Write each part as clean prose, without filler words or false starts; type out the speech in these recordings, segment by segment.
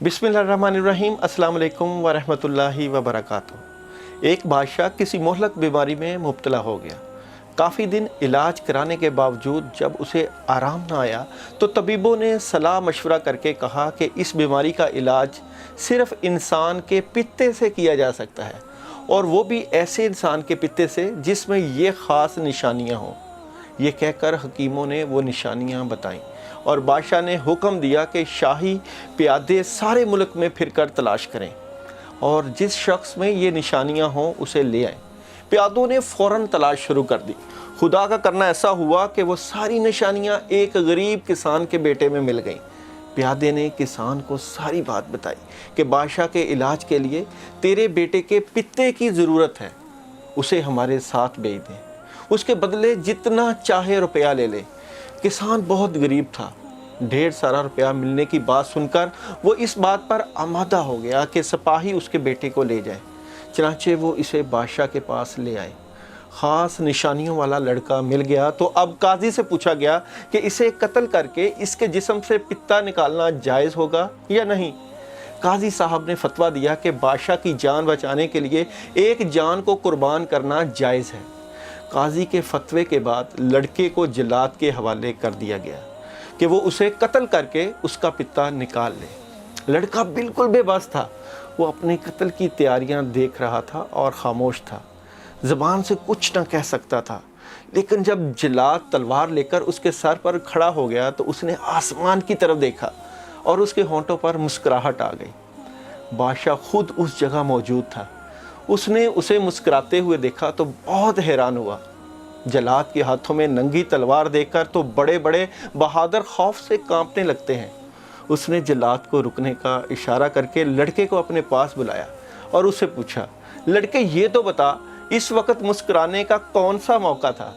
बिस्मिल्लाहिर्रहमानिर्रहीम, अस्सलाम वालेकुम वरहमतुल्लाहि वबरकातुहू। एक बादशाह किसी मोहलक बीमारी में मुब्तला हो गया। काफ़ी दिन इलाज कराने के बावजूद जब उसे आराम ना आया तो तबीबों ने सलाह मशवरा करके कहा कि इस बीमारी का इलाज सिर्फ़ इंसान के पित्ते से किया जा सकता है, और वो भी ऐसे इंसान के पित्ते से जिसमें ये ख़ास निशानियाँ हों। ये कहकर हकीमों ने वो निशानियाँ बताईं और बादशाह ने हुक्म दिया कि शाही प्यादे सारे मुल्क में फिरकर तलाश करें और जिस शख्स में ये निशानियाँ हों उसे ले आएं। प्यादों ने फ़ौरन तलाश शुरू कर दी। खुदा का करना ऐसा हुआ कि वो सारी निशानियाँ एक गरीब किसान के बेटे में मिल गईं। प्यादे ने किसान को सारी बात बताई कि बादशाह के इलाज के लिए तेरे बेटे के पित्ते की ज़रूरत है, उसे हमारे साथ भेज दें, उसके बदले जितना चाहे रुपया ले ले। किसान बहुत गरीब था। ढेर सारा रुपया मिलने की बात सुनकर वो इस बात पर आमादा हो गया कि सिपाही उसके बेटे को ले जाए। चनाचे वो इसे बादशाह के पास ले आए। ख़ास निशानियों वाला लड़का मिल गया तो अब काजी से पूछा गया कि इसे कत्ल करके इसके जिस्म से पित्ता निकालना जायज़ होगा या नहीं। काजी साहब ने फतवा दिया कि बादशाह की जान बचाने के लिए एक जान को कुर्बान करना जायज़ है। काजी के फतवे के बाद लड़के को जल्लाद के हवाले कर दिया गया कि वो उसे कत्ल करके उसका पित्ता निकाल ले। लड़का बिल्कुल बेबस था। वो अपने कत्ल की तैयारियां देख रहा था और खामोश था। ज़बान से कुछ न कह सकता था। लेकिन जब जल्लाद तलवार लेकर उसके सर पर खड़ा हो गया तो उसने आसमान की तरफ देखा और उसके होंठों पर मुस्कुराहट आ गई। बादशाह खुद उस जगह मौजूद था। उसने उसे मुस्कुराते हुए देखा तो बहुत हैरान हुआ। जल्लाद के हाथों में नंगी तलवार देखकर तो बड़े बड़े बहादुर खौफ से कांपने लगते हैं। उसने जल्लाद को रुकने का इशारा करके लड़के को अपने पास बुलाया और उससे पूछा, लड़के ये तो बता, इस वक्त मुस्कुराने का कौन सा मौका था?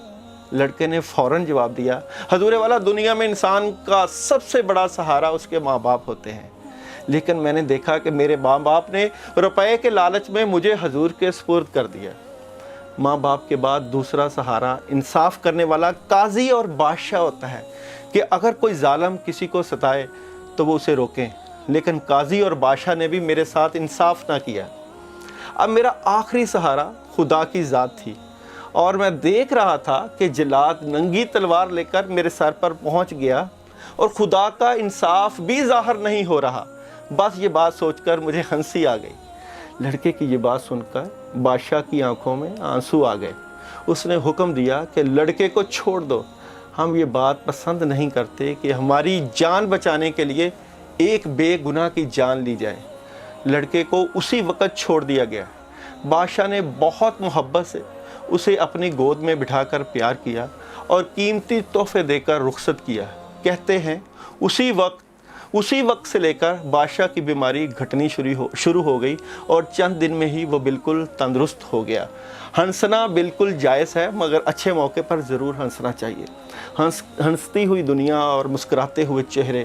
लड़के ने फ़ौरन जवाब दिया, हजूर वाला, दुनिया में इंसान का सबसे बड़ा सहारा उसके माँ बाप होते हैं, लेकिन मैंने देखा कि मेरे माँ बाप ने रुपए के लालच में मुझे हजूर के सुपुर्द कर दिया। माँ बाप के बाद दूसरा सहारा इंसाफ करने वाला काजी और बादशाह होता है कि अगर कोई जालिम किसी को सताए तो वो उसे रोकें, लेकिन काजी और बादशाह ने भी मेरे साथ इंसाफ ना किया। अब मेरा आखिरी सहारा खुदा की ज़ात थी और मैं देख रहा था कि जल्लाद नंगी तलवार लेकर मेरे सर पर पहुंच गया और खुदा का इंसाफ भी ज़ाहिर नहीं हो रहा। बस ये बात सोचकर मुझे हंसी आ गई। लड़के की ये बात सुनकर बादशाह की आंखों में आंसू आ गए। उसने हुक्म दिया कि लड़के को छोड़ दो, हम ये बात पसंद नहीं करते कि हमारी जान बचाने के लिए एक बेगुनाह की जान ली जाए। लड़के को उसी वक़्त छोड़ दिया गया। बादशाह ने बहुत मोहब्बत से उसे अपनी गोद में बिठाकर प्यार किया और कीमती तोहफे देकर रुखसत किया। कहते हैं उसी वक्त से लेकर बादशाह की बीमारी घटनी शुरू हो गई और चंद दिन में ही वो बिल्कुल तंदुरुस्त हो गया। हंसना बिल्कुल जायज़ है, मगर अच्छे मौके पर ज़रूर हंसना चाहिए। हंसती हुई दुनिया और मुस्कुराते हुए चेहरे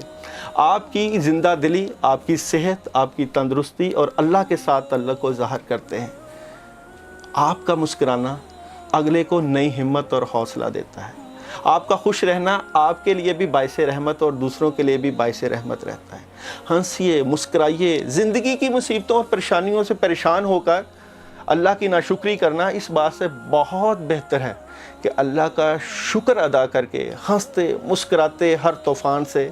आपकी ज़िंदा दिली, आपकी सेहत, आपकी तंदुरुस्ती और अल्लाह के साथ तल्लुक़ को ज़ाहिर करते हैं। आपका मुस्कुराना अगले को नई हिम्मत और हौसला देता है। आपका खुश रहना आपके लिए भी बाइसे रहमत और दूसरों के लिए भी बाइसे रहमत रहता है। हंसिए, मुस्कुराइए। ज़िंदगी की मुसीबतों और परेशानियों से परेशान होकर अल्लाह की नाशुक्री करना इस बात से बहुत बेहतर है कि अल्लाह का शुक्र अदा करके हंसते मुस्कुराते हर तूफ़ान से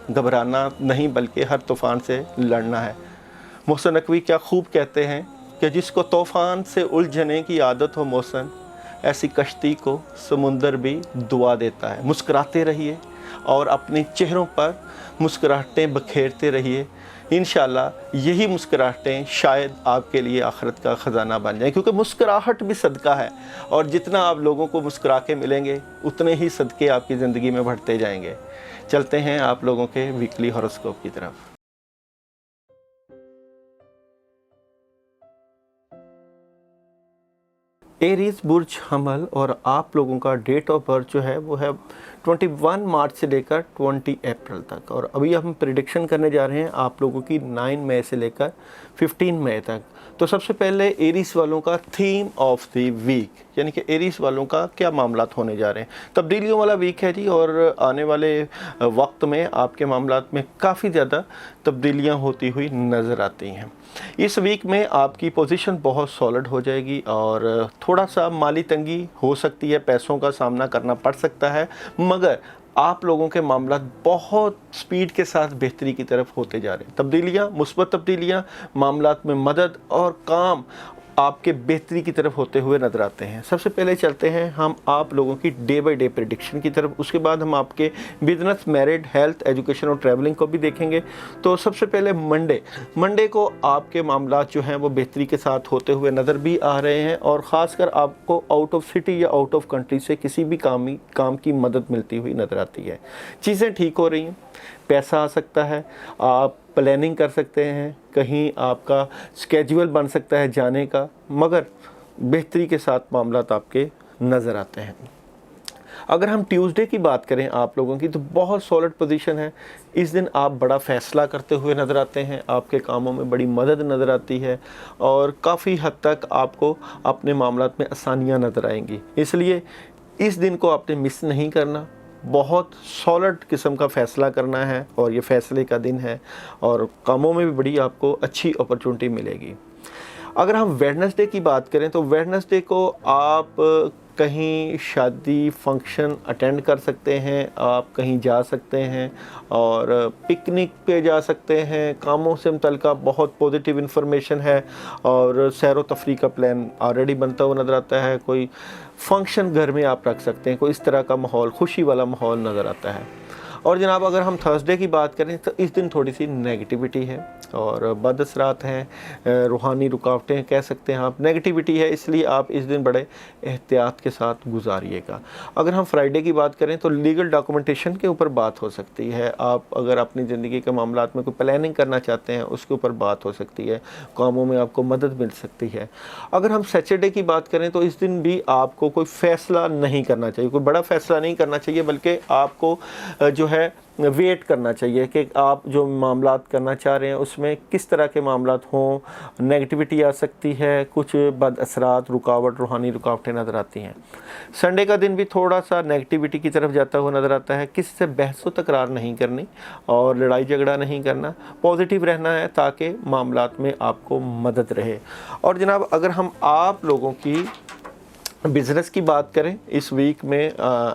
घबराना नहीं, बल्कि हर तूफ़ान से लड़ना है। मोहसिन नकवी क्या खूब कहते हैं कि जिसको तूफ़ान से उलझने की आदत हो मोहसिन, ऐसी कश्ती को समुंदर भी दुआ देता है। मुस्कुराते रहिए और अपने चेहरों पर मुस्कुराहटें बखेरते रहिए। इंशाअल्लाह यही मुस्कुराहटें शायद आपके लिए आखिरत का ख़जाना बन जाएं, क्योंकि मुस्कुराहट भी सदका है और जितना आप लोगों को मुस्कुरा के मिलेंगे उतने ही सदक़े आपकी ज़िंदगी में बढ़ते जाएंगे। चलते हैं आप लोगों के वीकली हॉरोस्कोप की तरफ। एरीज बुर्ज हमल और आप लोगों का डेट ऑफ बर्थ जो है वो है 21 मार्च से लेकर 20 अप्रैल तक। और अभी हम प्रिडिक्शन करने जा रहे हैं आप लोगों की 9 मई से लेकर 15 मई तक। तो सबसे पहले एरीज वालों का थीम ऑफ द वीक, यानी कि एरीज वालों का क्या मामलात होने जा रहे हैं। तब्दीलियों वाला वीक है जी, और आने वाले वक्त में आपके मामलात में काफ़ी ज़्यादा तब्दीलियां होती हुई नज़र आती हैं। इस वीक में आपकी पोजीशन बहुत सॉलिड हो जाएगी और थोड़ा सा माली तंगी हो सकती है, पैसों का सामना करना पड़ सकता है, मगर आप लोगों के मामला बहुत स्पीड के साथ बेहतरी की तरफ होते जा रहे हैं। तब्दीलियाँ, मुस्बत तब्दीलियाँ, मामलात में मदद और काम आपके बेहतरी की तरफ होते हुए नज़र आते हैं। सबसे पहले चलते हैं हम आप लोगों की डे बाय डे प्रेडिक्शन की तरफ, उसके बाद हम आपके बिजनेस, मैरिड, हेल्थ, एजुकेशन और ट्रैवलिंग को भी देखेंगे। तो सबसे पहले मंडे को आपके मामलात जो हैं वो बेहतरी के साथ होते हुए नज़र भी आ रहे हैं, और ख़ासकर आपको आउट ऑफ सिटी या आउट ऑफ कंट्री से किसी भी काम की मदद मिलती हुई नज़र आती है। चीज़ें ठीक हो रही हैं, पैसा आ सकता है, आप प्लानिंग कर सकते हैं, कहीं आपका स्केड्यूल बन सकता है जाने का, मगर बेहतरी के साथ मामलात आपके नज़र आते हैं। अगर हम ट्यूसडे की बात करें आप लोगों की, तो बहुत सॉलिड पोजीशन है। इस दिन आप बड़ा फ़ैसला करते हुए नज़र आते हैं, आपके कामों में बड़ी मदद नज़र आती है और काफ़ी हद तक आपको अपने मामलात में आसानियाँ नज़र आएंगी। इसलिए इस दिन को आपने मिस नहीं करना, बहुत सॉलिड किस्म का फ़ैसला करना है और ये फ़ैसले का दिन है, और कामों में भी बड़ी आपको अच्छी अपॉर्चुनिटी मिलेगी। अगर हम वेडनेसडे की बात करें, तो वेडनेसडे को आप कहीं शादी फंक्शन अटेंड कर सकते हैं, आप कहीं जा सकते हैं और पिकनिक पे जा सकते हैं। कामों से मुतल्लिक़ बहुत पॉजिटिव इन्फॉर्मेशन है और सैर व तफरीह का प्लान ऑलरेडी बनता हुआ नज़र आता है। कोई फंक्शन घर में आप रख सकते हैं, कोई इस तरह का माहौल, खुशी वाला माहौल नज़र आता है। और जनाब अगर हम थर्सडे की बात करें, तो इस दिन थोड़ी सी नेगेटिविटी है और बदअसरात हैं, रूहानी रुकावटें कह सकते हैं आप, नेगेटिविटी है, इसलिए आप इस दिन बड़े एहतियात के साथ गुजारिएगा। अगर हम फ्राइडे की बात करें, तो लीगल डॉक्यूमेंटेशन के ऊपर बात हो सकती है। आप अगर अपनी ज़िंदगी के मामलात में कोई प्लानिंग करना चाहते हैं, उसके ऊपर बात हो सकती है, कामों में आपको मदद मिल सकती है। अगर हम सैटरडे की बात करें, तो इस दिन भी आपको कोई फ़ैसला नहीं करना चाहिए, कोई बड़ा फ़ैसला नहीं करना चाहिए, बल्कि आपको जो है वेट करना चाहिए कि आप जो मामलात करना चाह रहे हैं उसमें किस तरह के मामलात हों। नेगेटिविटी आ सकती है, कुछ बदअसरात, रुकावट, रूहानी रुकावटें नज़र आती हैं। संडे का दिन भी थोड़ा सा नेगेटिविटी की तरफ जाता हुआ नज़र आता है। किसी से बहस व तकरार नहीं करनी और लड़ाई झगड़ा नहीं करना, पॉजिटिव रहना है ताकि मामलात में आपको मदद रहे। और जनाब अगर हम आप लोगों की बिज़नेस की बात करें, इस वीक में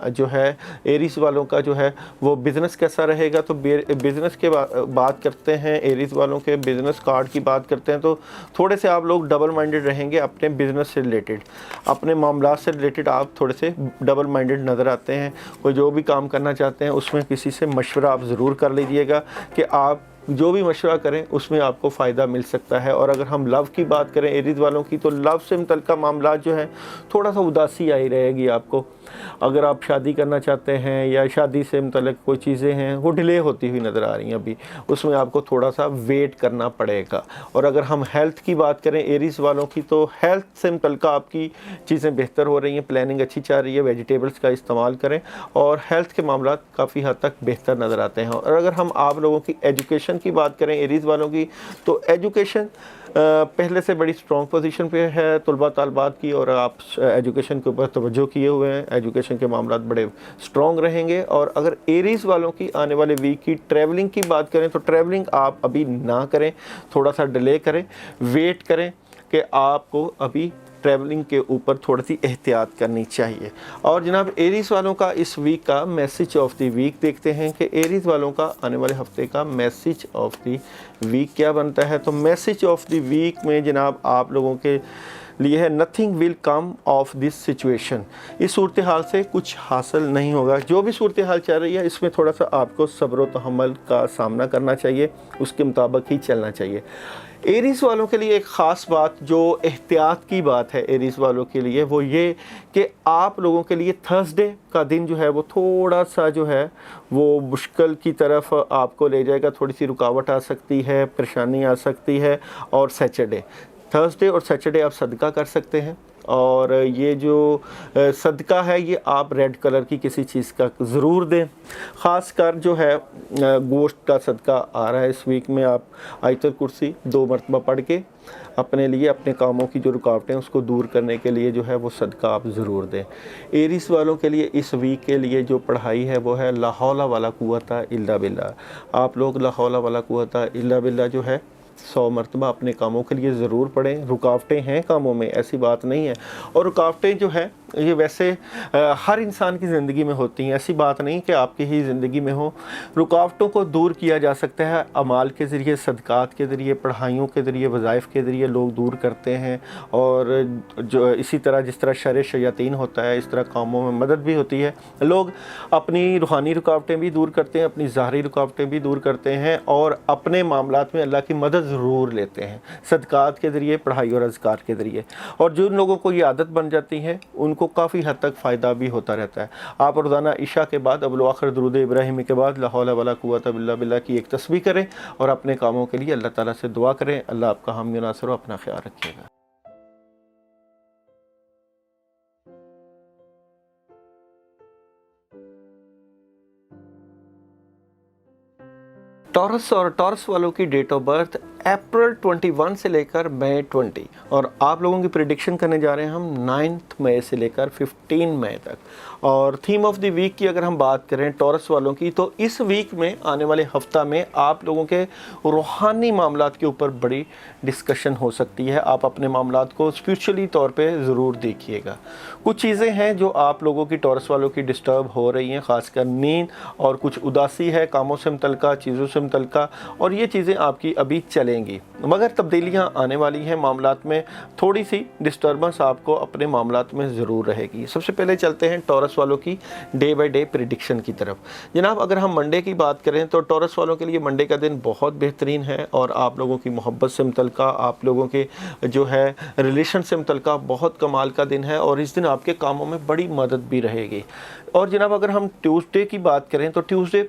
जो है एरीज वालों का जो है वो बिज़नेस कैसा रहेगा, तो बिज़नेस के बात करते हैं, एरीज वालों के बिज़नेस कार्ड की बात करते हैं, तो थोड़े से आप लोग डबल माइंडेड रहेंगे अपने बिज़नेस से रिलेटेड, अपने मामलात से रिलेटेड आप थोड़े से डबल माइंडेड नज़र आते हैं। कोई जो भी काम करना चाहते हैं उसमें किसी से मशवरा आप ज़रूर कर लीजिएगा कि आप जो भी मशवरा करें उसमें आपको फ़ायदा मिल सकता है। और अगर हम लव की बात करें एरीज वालों की, तो लव से मुतल्लिक़ मामला जो है थोड़ा सा उदासी आई रहेगी आपको। अगर आप शादी करना चाहते हैं या शादी से मुतल्लिक़ कोई चीज़ें हैं वो डिले होती हुई नज़र आ रही हैं अभी, उसमें आपको थोड़ा सा वेट करना पड़ेगा। और अगर हम हेल्थ की बात करें एरीज वालों की, तो हेल्थ से मुतल्लिक़ आपकी चीज़ें बेहतर हो रही हैं, प्लानिंग अच्छी चल रही है, वेजिटेबल्स का इस्तेमाल करें और हेल्थ के मामला काफ़ी हद तक बेहतर नज़र आते हैं। और अगर हम आप लोगों की एजुकेशन की बात करें एरीज वालों की, तो एजुकेशन पहले से बड़ी स्ट्रॉन्ग पोजीशन पे है तलबा तालबात की, और आप एजुकेशन के ऊपर तवज्जो किए हुए हैं, एजुकेशन के मामला बड़े स्ट्रॉन्ग रहेंगे। और अगर एरीज वालों की आने वाले वीक की ट्रैवलिंग की बात करें, तो ट्रैवलिंग आप अभी ना करें, थोड़ा सा डिले करें, वेट करें कि आपको अभी ट्रैवलिंग के ऊपर थोड़ी सी एहतियात करनी चाहिए। और जनाब एरीज वालों का इस वीक का मैसेज ऑफ द वीक देखते हैं कि एरीज वालों का आने वाले हफ्ते का मैसेज ऑफ द वीक क्या बनता है। तो मैसेज ऑफ द वीक में जनाब आप लोगों के लिए है, nothing will come of this situation. इस सूरत हाल से कुछ हासिल नहीं होगा। जो भी सूरत हाल चल रही है इसमें थोड़ा सा आपको सब्र व तहम्मुल का सामना करना चाहिए, उसके मुताबिक ही चलना चाहिए। एरीज वालों के लिए एक ख़ास बात, जो एहतियात की बात है एरीज वालों के लिए, वो ये कि आप लोगों के लिए थर्सडे का दिन जो है वो थोड़ा सा जो है वो मुश्किल की तरफ आपको ले जाएगा, थोड़ी सी रुकावट आ सकती है, परेशानी आ सकती है। और सैटरडे, थर्सडे और सैटरडे आप सदका कर सकते हैं اور یہ جو صدقہ ہے یہ آپ ریڈ کلر کی کسی چیز کا ضرور دیں. خاص کر جو ہے گوشت کا صدقہ آ رہا ہے اس ویک میں، آپ آیت الکرسی 2 مرتبہ پڑھ کے اپنے لیے اپنے کاموں کی جو رکاوٹیں ہیں اس کو دور کرنے کے لیے جو ہے وہ صدقہ آپ ضرور دیں. ایریس والوں کے لیے اس ویک کے لیے جو پڑھائی ہے وہ ہے لا حول ولا قوت الا باللہ. آپ لوگ لا حول ولا قوت الا باللہ جو ہے 100 مرتبہ اپنے کاموں کے لیے ضرور پڑھیں. رکاوٹیں ہیں کاموں میں، ایسی بات نہیں ہے، اور رکاوٹیں جو ہیں یہ ویسے ہر انسان کی زندگی میں ہوتی ہیں، ایسی بات نہیں کہ آپ کی ہی زندگی میں ہو. رکاوٹوں کو دور کیا جا سکتا ہے اعمال کے ذریعے، صدقات کے ذریعے، پڑھائیوں کے ذریعے، وظائف کے ذریعے لوگ دور کرتے ہیں. اور جو اسی طرح جس طرح شر شیاطین ہوتا ہے اس طرح کاموں میں مدد بھی ہوتی ہے. لوگ اپنی روحانی رکاوٹیں بھی دور کرتے ہیں، اپنی ظاہری رکاوٹیں بھی دور کرتے ہیں، اور اپنے معاملات میں اللہ کی مدد ضرور لیتے ہیں صدقات کے ذریعے، پڑھائی اور اذکار کے ذریعے. اور جن لوگوں کو یہ عادت بن جاتی ہے ان کو کافی حد تک فائدہ بھی ہوتا رہتا ہے. آپ روزانہ عشاء کے بعد اول آخر درود ابراہیمی کے بعد لا حول ولا قوت الا باللہ کی ایک تسبیح کریں اور اپنے کاموں کے لیے اللہ تعالیٰ سے دعا کریں. اللہ آپ کا حامی و ناصر ہو. اپنا خیال رکھیے گا. ٹورس اور ٹورس والوں کی ڈیٹ آف برتھ اپریل 21 سے لے کر مئی 20، اور آپ لوگوں کی پریڈکشن کرنے جا رہے ہیں ہم 9 مئی سے لے کر 15 مئی تک. اور تھیم آف دی ویک کی اگر ہم بات کریں ٹورس والوں کی، تو اس ویک میں آنے والے ہفتہ میں آپ لوگوں کے روحانی معاملات کے اوپر بڑی ڈسکشن ہو سکتی ہے. آپ اپنے معاملات کو اسپریچولی طور پہ ضرور دیکھیے گا. کچھ چیزیں ہیں جو آپ لوگوں کی ٹورس والوں کی ڈسٹرب ہو رہی ہیں، خاص کر نیند، اور کچھ اداسی ہے کاموں سے متعلقہ، چیزوں سے متعلقہ، اور یہ چیزیں آپ کی ابھی چلیں گی، مگر تبدیلیاں آنے والی ہیں معاملات میں. تھوڑی سی ڈسٹربنس آپ کو اپنے معاملات میں ضرور رہے گی. سب سے پہلے چلتے ہیں ٹورس والوں کی ڈے بائی ڈے پریڈکشن کی طرف. جناب اگر ہم منڈے کی بات کریں تو ٹورس والوں کے لیے منڈے کا دن بہت بہترین ہے، اور آپ لوگوں کی محبت سے متعلقہ، آپ لوگوں کے جو ہے ریلیشن سے متعلقہ بہت کمال کا دن ہے، اور اس دن آپ کے کاموں میں بڑی مدد بھی رہے گی. اور جناب اگر ہم ٹیوزڈے کی بات کریں تو ٹیوزڈے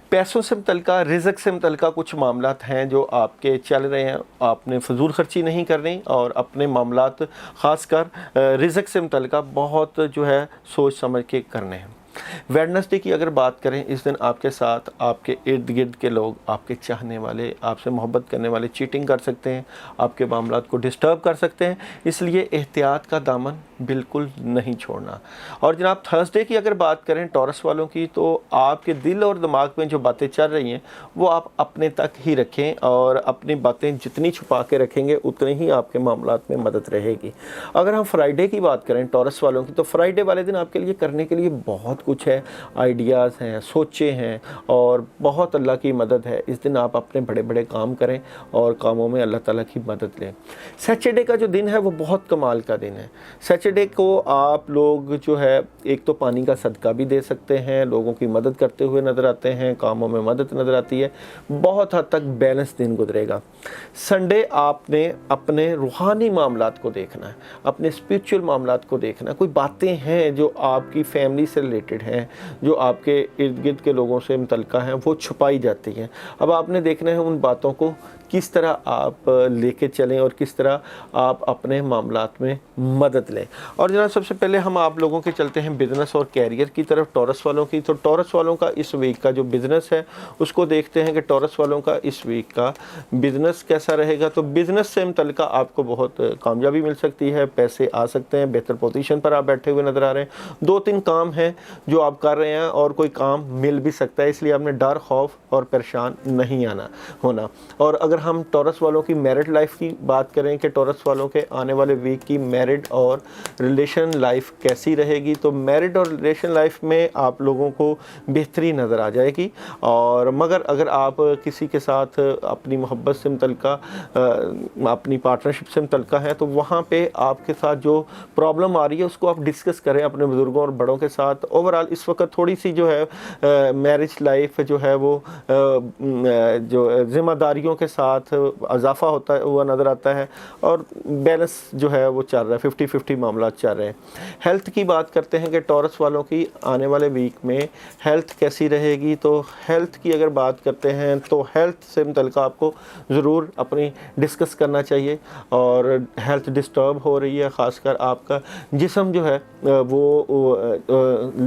پیسوں سے متعلقہ، رزق سے متعلقہ کچھ معاملات ہیں جو آپ کے چل رہے ہیں. آپ نے فضول خرچی نہیں کرنی، اور اپنے معاملات خاص کر رزق سے متعلقہ بہت جو ہے سوچ سمجھ کے کرنے ہیں. ویڈنسڈے کی اگر بات کریں، اس دن آپ کے ساتھ آپ کے ارد گرد کے لوگ، آپ کے چاہنے والے، آپ سے محبت کرنے والے چیٹنگ کر سکتے ہیں، آپ کے معاملات کو ڈسٹرب کر سکتے ہیں، اس لیے احتیاط کا دامن بالکل نہیں چھوڑنا. اور جناب تھرسڈے کی اگر بات کریں ٹورس والوں کی، تو آپ کے دل اور دماغ میں جو باتیں چل رہی ہیں وہ آپ اپنے تک ہی رکھیں، اور اپنی باتیں جتنی چھپا کے رکھیں گے اتنے ہی آپ کے معاملات میں مدد رہے گی. اگر ہم فرائیڈے کی بات کریں ٹورس والوں کی، تو فرائیڈے والے دن آپ کے لیے کرنے کے لیے بہت کچھ ہے، آئیڈیاز ہیں، سوچیں ہیں، اور بہت اللہ کی مدد ہے. اس دن آپ اپنے بڑے بڑے کام کریں اور کاموں میں اللہ تعالیٰ کی مدد لیں. سیچرڈے کا جو دن ہے وہ بہت کمال کا دن ہے. سیچرڈے کو آپ لوگ جو ہے ایک تو پانی کا صدقہ بھی دے سکتے ہیں، لوگوں کی مدد کرتے ہوئے نظر آتے ہیں، کاموں میں مدد نظر آتی ہے. بہت حد تک بیلنس دن گزرے گا. سنڈے آپ نے اپنے روحانی معاملات کو دیکھنا ہے، اپنے اسپریچول معاملات کو دیکھنا ہے. کوئی باتیں ہیں جو آپ کی فیملی سے ریلیٹڈ ہیں، جو آپ کے ارد گرد کے لوگوں سے متعلقہ ہیں، وہ چھپائی جاتی ہیں. اب آپ نے دیکھنا ہے ان باتوں کو کس طرح آپ لے کے چلیں اور کس طرح آپ اپنے معاملات میں مدد لیں. اور جناب سب سے پہلے ہم آپ لوگوں کے چلتے ہیں بزنس اور کیریئر کی طرف ٹورس والوں کی. تو ٹورس والوں کا اس ویک کا جو بزنس ہے اس کو دیکھتے ہیں کہ ٹورس والوں کا اس ویک کا بزنس کیسا رہے گا. تو بزنس سے متعلقہ آپ کو بہت کامیابی مل سکتی ہے، پیسے آ سکتے ہیں، بہتر پوزیشن پر آپ بیٹھے ہوئے نظر آ رہے ہیں. 2-3 کام ہیں جو آپ کر رہے ہیں اور کوئی کام مل بھی سکتا ہے، اس لیے آپ نے ڈر، خوف اور پریشان نہیں ہونا. اور اگر ہم ٹورس والوں کی میرڈ لائف کی بات کریں کہ ٹورس والوں کے آنے والے ویک کی میرڈ اور ریلیشن لائف کیسی رہے گی، تو میرڈ اور ریلیشن لائف میں آپ لوگوں کو بہتری نظر آ جائے گی. اور مگر اگر آپ کسی کے ساتھ اپنی محبت سے متعلقہ، اپنی پارٹنرشپ سے متعلقہ ہیں، تو وہاں پہ آپ کے ساتھ جو پرابلم آ رہی ہے اس کو آپ ڈسکس کریں اپنے بزرگوں اور بڑوں کے ساتھ. اوورال اس وقت تھوڑی سی جو ہے میرج لائف جو ہے وہ جو ذمہ داریوں کے ساتھ साथ इजाफा होता हुआ नज़र आता है और बैलेंस जो है वो चल रहा है, 50-50 मामला चल रहे हैं। हेल्थ की बात करते हैं कि टॉरस वालों की आने वाले वीक में हेल्थ कैसी रहेगी। तो हेल्थ की अगर बात करते हैं तो हेल्थ से मुतल्लिक़ आपको ज़रूर अपनी डिस्कस करना चाहिए। और हेल्थ डिस्टर्ब हो रही है, ख़ासकर आपका जिस्म जो है वो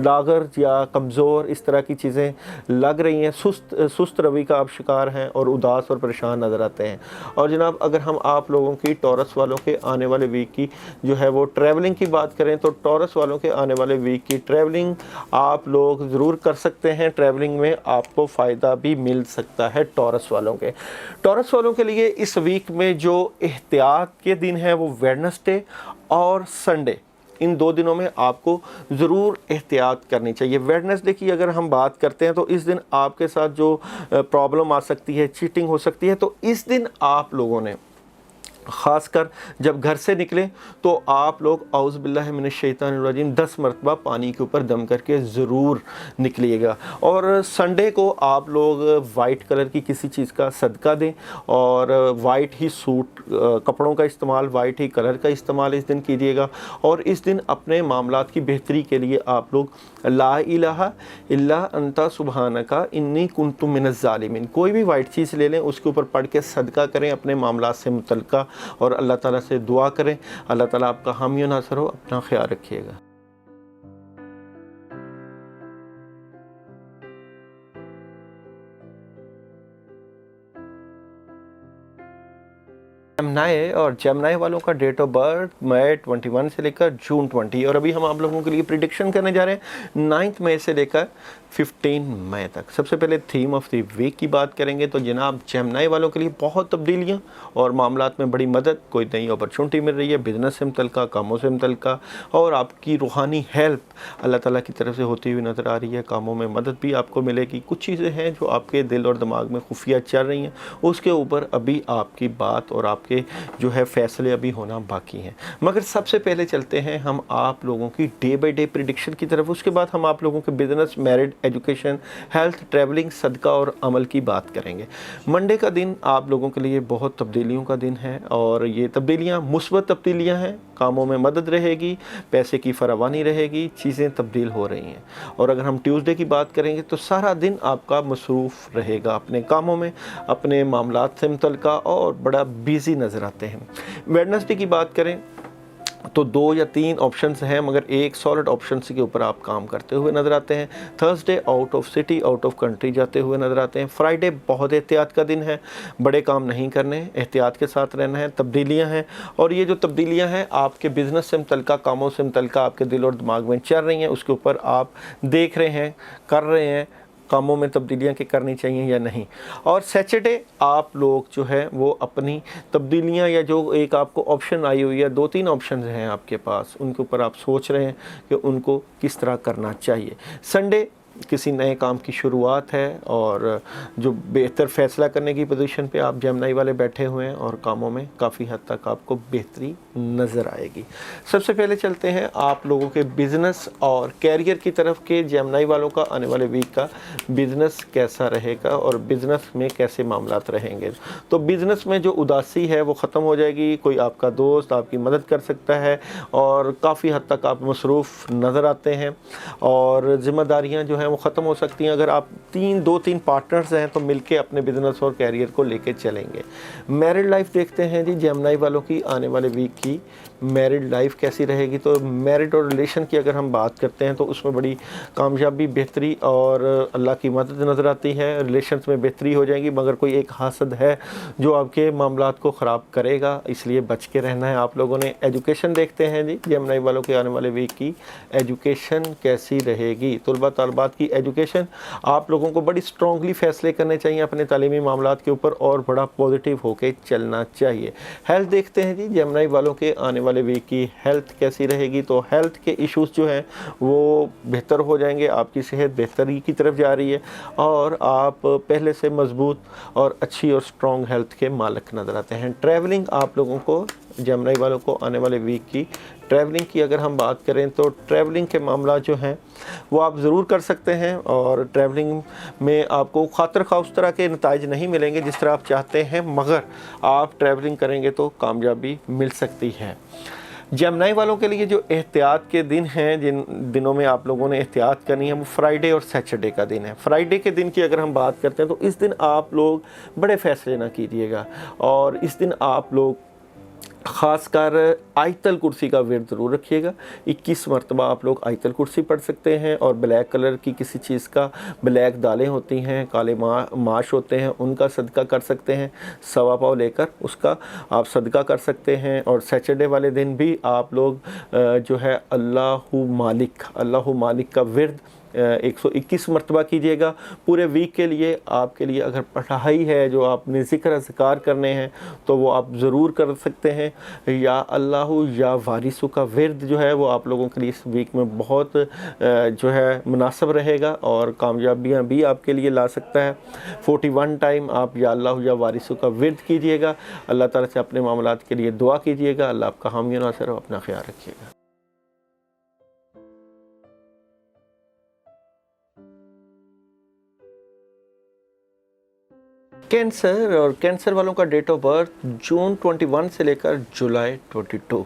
लागर या कमज़ोर इस तरह की चीज़ें लग रही हैं, सुस्त रवि का आप शिकार हैं और उदास और परेशान नज़र आते हैं। और जनाब अगर हम आप लोगों की टॉरस वालों के आने वाले वीक की जो है वो ट्रैवलिंग की बात करें तो टॉरस वालों के आने वाले वीक की ट्रैवलिंग आप लोग ज़रूर कर सकते हैं। ट्रैवलिंग में आपको फ़ायदा भी मिल सकता है। टॉरस वालों के लिए इस वीक में जो एहतियात के दिन है वो वेडनेसडे और संडे, इन 2 दिनों में आपको ज़रूर एहतियात करनी चाहिए। वेडनेसडे की अगर हम बात करते हैं तो इस दिन आपके साथ जो प्रॉब्लम आ सकती है, चीटिंग हो सकती है। तो इस दिन आप लोगों ने ख़ासकर जब घर से निकलें तो आप लोग औज़ बिल्लाहि मिनश शैतानिर रजीम 10 मरतबा पानी के ऊपर दम करके ज़रूर निकलिएगा। और संडे को आप लोग वाइट कलर की किसी चीज़ का सदका दें और वाइट ही सूट कपड़ों का इस्तेमाल, वाइट ही कलर का इस्तेमाल इस दिन कीजिएगा। और इस दिन अपने मामलात की बेहतरी के लिए आप लोग ला इलाहा इल्ला अंता सुबहानका इन्नी कुन्तु मिनज़ ज़ालिमीन कोई भी वाइट चीज़ ले लें, उसके ऊपर पढ़ के सदका करें अपने मामलात से मुतल्लिक़ और अल्लाह ताला से दुआ करें। अल्लाह ताला आपका हामी और नासर हो। अपना ख्याल रखिएगा। जेमिनी और जेमिनी वालों का डेट ऑफ बर्थ मई 21 से लेकर जून 20 और अभी हम आप लोगों के लिए प्रिडिक्शन करने जा रहे हैं 9 मई से लेकर 15 मई तक। सबसे पहले थीम ऑफ द वीक की बात करेंगे तो जनाब जेमिनी वालों के लिए बहुत तब्दीलियां और मामलात में बड़ी मदद, कोई नई अपॉर्चुनिटी मिल रही है, बिज़नेस से मुतल्लिक़, कामों से मुतल्लिक़ और आपकी रूहानी हेल्प अल्लाह ताला की तरफ से होती हुई नज़र आ रही है। कामों में मदद भी आपको मिलेगी। कुछ चीज़ें हैं जो आपके दिल और दिमाग में खुफिया चल रही हैं, उसके ऊपर अभी आपकी बात और आपके जो है फैसले अभी होना बाकी हैं। मगर सबसे पहले चलते हैं हम आप लोगों की डे बाय डे प्रिडिक्शन की तरफ। उसके बाद हम आप लोगों के business, married, education, health, travelling, सदका और अमल की बात करेंगे। मंडे का दिन आप लोगों के लिए बहुत तब्दीलियों का दिन है और ये तब्दीलियाँ मुस्बत तब्दीलियाँ हैं। कामों में मदद रहेगी, पैसे की फरावानी रहेगी, चीज़ें तब्दील हो रही हैं। और अगर हम ट्यूसडे की बात करेंगे तो सारा दिन आपका मसरूफ़ रहेगा अपने कामों में, अपने मामलात से मुतल्लिक़ और बड़ा बिज़ी नज़र आते हैं। वेडनेसडे की बात करें तो 2 या 3 ऑप्शंस हैं मगर एक सॉलिड ऑप्शन के ऊपर आप काम करते हुए नज़र आते हैं। Thursday out of city, out of country जाते हुए नज़र आते हैं। फ्राइडे बहुत एहतियात का दिन है, बड़े काम नहीं करने, एहतियात के साथ रहना है। तब्दीलियां हैं और ये जो तब्दीलियां हैं आपके बिज़नेस से मुतल्लिक़, कामों से मुतल्लिक़ आपके दिल और दिमाग में चल रही हैं, उसके ऊपर आप देख रहे हैं, कर रहे हैं, कामों में तब्दीलियाँ की करनी चाहिए या नहीं। और सैटरडे आप लोग जो है वो अपनी तब्दीलियाँ या जो एक आपको ऑप्शन आई हुई है, 2-3 ऑप्शन हैं आपके पास, उनके ऊपर आप सोच रहे हैं कि उनको किस तरह करना चाहिए। संडे किसी नए काम की शुरुआत है और जो बेहतर फ़ैसला करने की पोजीशन पे आप जेमिनी वाले बैठे हुए हैं और कामों में काफ़ी हद तक आपको बेहतरी नज़र आएगी। सबसे पहले चलते हैं आप लोगों के बिज़नेस और कैरियर की तरफ के जेमिनी वालों का आने वाले वीक का बिज़नेस कैसा रहेगा और बिज़नेस में कैसे मामलात रहेंगे। तो बिज़नेस में जो उदासी है वो ख़त्म हो जाएगी, कोई आपका दोस्त आपकी मदद कर सकता है और काफ़ी हद तक आप मसरूफ़ नज़र आते हैं और ज़िम्मेदारियाँ जो हैं वो ख़त्म हो सकती हैं। अगर आप 2-3 पार्टनर्स हैं तो मिलके अपने बिज़नेस और कैरियर को लेके चलेंगे। मैरिड लाइफ देखते हैं जी जेमिनी वालों की आने वाले वीक की मैरिड लाइफ कैसी रहेगी। तो मैरिड और रिलेशन की अगर हम बात करते हैं तो उसमें बड़ी कामयाबी, बेहतरी और अल्लाह की मदद नज़र आती है। रिलेशंस में बेहतरी हो जाएगी मगर कोई एक हासद है जो आपके मामलात को ख़राब करेगा, इसलिए बच के रहना है आप लोगों ने। एजुकेशन देखते हैं जी जेमिनी वालों के आने वाले वीक की एजुकेशन कैसी रहेगी। तलबा तलबात की एजुकेशन आप लोगों को बड़ी स्ट्रॉन्गली फ़ैसले करने चाहिए अपने तालीमी मामलात के ऊपर और बड़ा पॉजिटिव होकर चलना चाहिए। हेल्थ देखते हैं जी जेमिनी वालों के आने वाले वीक की हेल्थ कैसी रहेगी। तो हेल्थ के इश्यूज़ जो हैं वो बेहतर हो जाएंगे, आपकी सेहत बेहतरी की तरफ जा रही है और आप पहले से मजबूत और अच्छी और स्ट्रॉन्ग हेल्थ के मालिक नज़र आते हैं। ट्रैवलिंग आप लोगों को जेमिनी वालों को आने वाले वीक की ट्रैवलिंग की अगर हम बात करें तो ट्रैवलिंग के मामला जो हैं वो आप ज़रूर कर सकते हैं, और ट्रैवलिंग में आपको खातिर खा उस तरह के नताइज नहीं मिलेंगे जिस तरह आप चाहते हैं, मगर आप ट्रैवलिंग करेंगे तो कामयाबी मिल सकती है। जेमिनी वालों के लिए जो एहतियात के दिन हैं, जिन दिनों में आप लोगों ने एहतियात करनी है, वो फ्राइडे और सैटरडे का दिन है। फ्राइडे के दिन की अगर हम बात करते हैं तो इस दिन आप लोग बड़े फ़ैसले ना कीजिएगा, और इस दिन आप लोग ख़ासकर आयतल कुर्सी का विर्द ज़रूर रखिएगा। 21 मरतबा आप लोग आयतल कुर्सी पढ़ सकते हैं, और ब्लैक कलर की किसी चीज़ का, ब्लैक दालें होती हैं, काले माश होते हैं, उनका सदका कर सकते हैं। सवा पाव लेकर उसका आप सदका कर सकते हैं। और सैटरडे वाले दिन भी आप लोग जो है अल्लाहु मालिक का विर्द 121 मरतबा कीजिएगा। पूरे वीक के लिए आपके लिए अगर पढ़ाई है, जो आपने ज़िक्र अज़कार करने हैं, तो वो आप ज़रूर कर सकते हैं। या अल्लाहु या वारिसु का विर्द जो है वो आप लोगों के लिए इस वीक में बहुत जो है मुनासिब रहेगा और कामयाबियाँ भी आपके लिए ला सकता है। 41 टाइम आप या अल्लाहु या वारिसु का विर्द कीजिएगा। अल्लाह ताला से अपने मामलात के लिए दुआ कीजिएगा। अल्लाह आपका हामी और नासिर हो। अपना ख्याल रखिएगा। कैंसर, और कैंसर वालों का डेट ऑफ बर्थ जून 21 से लेकर जुलाई 22।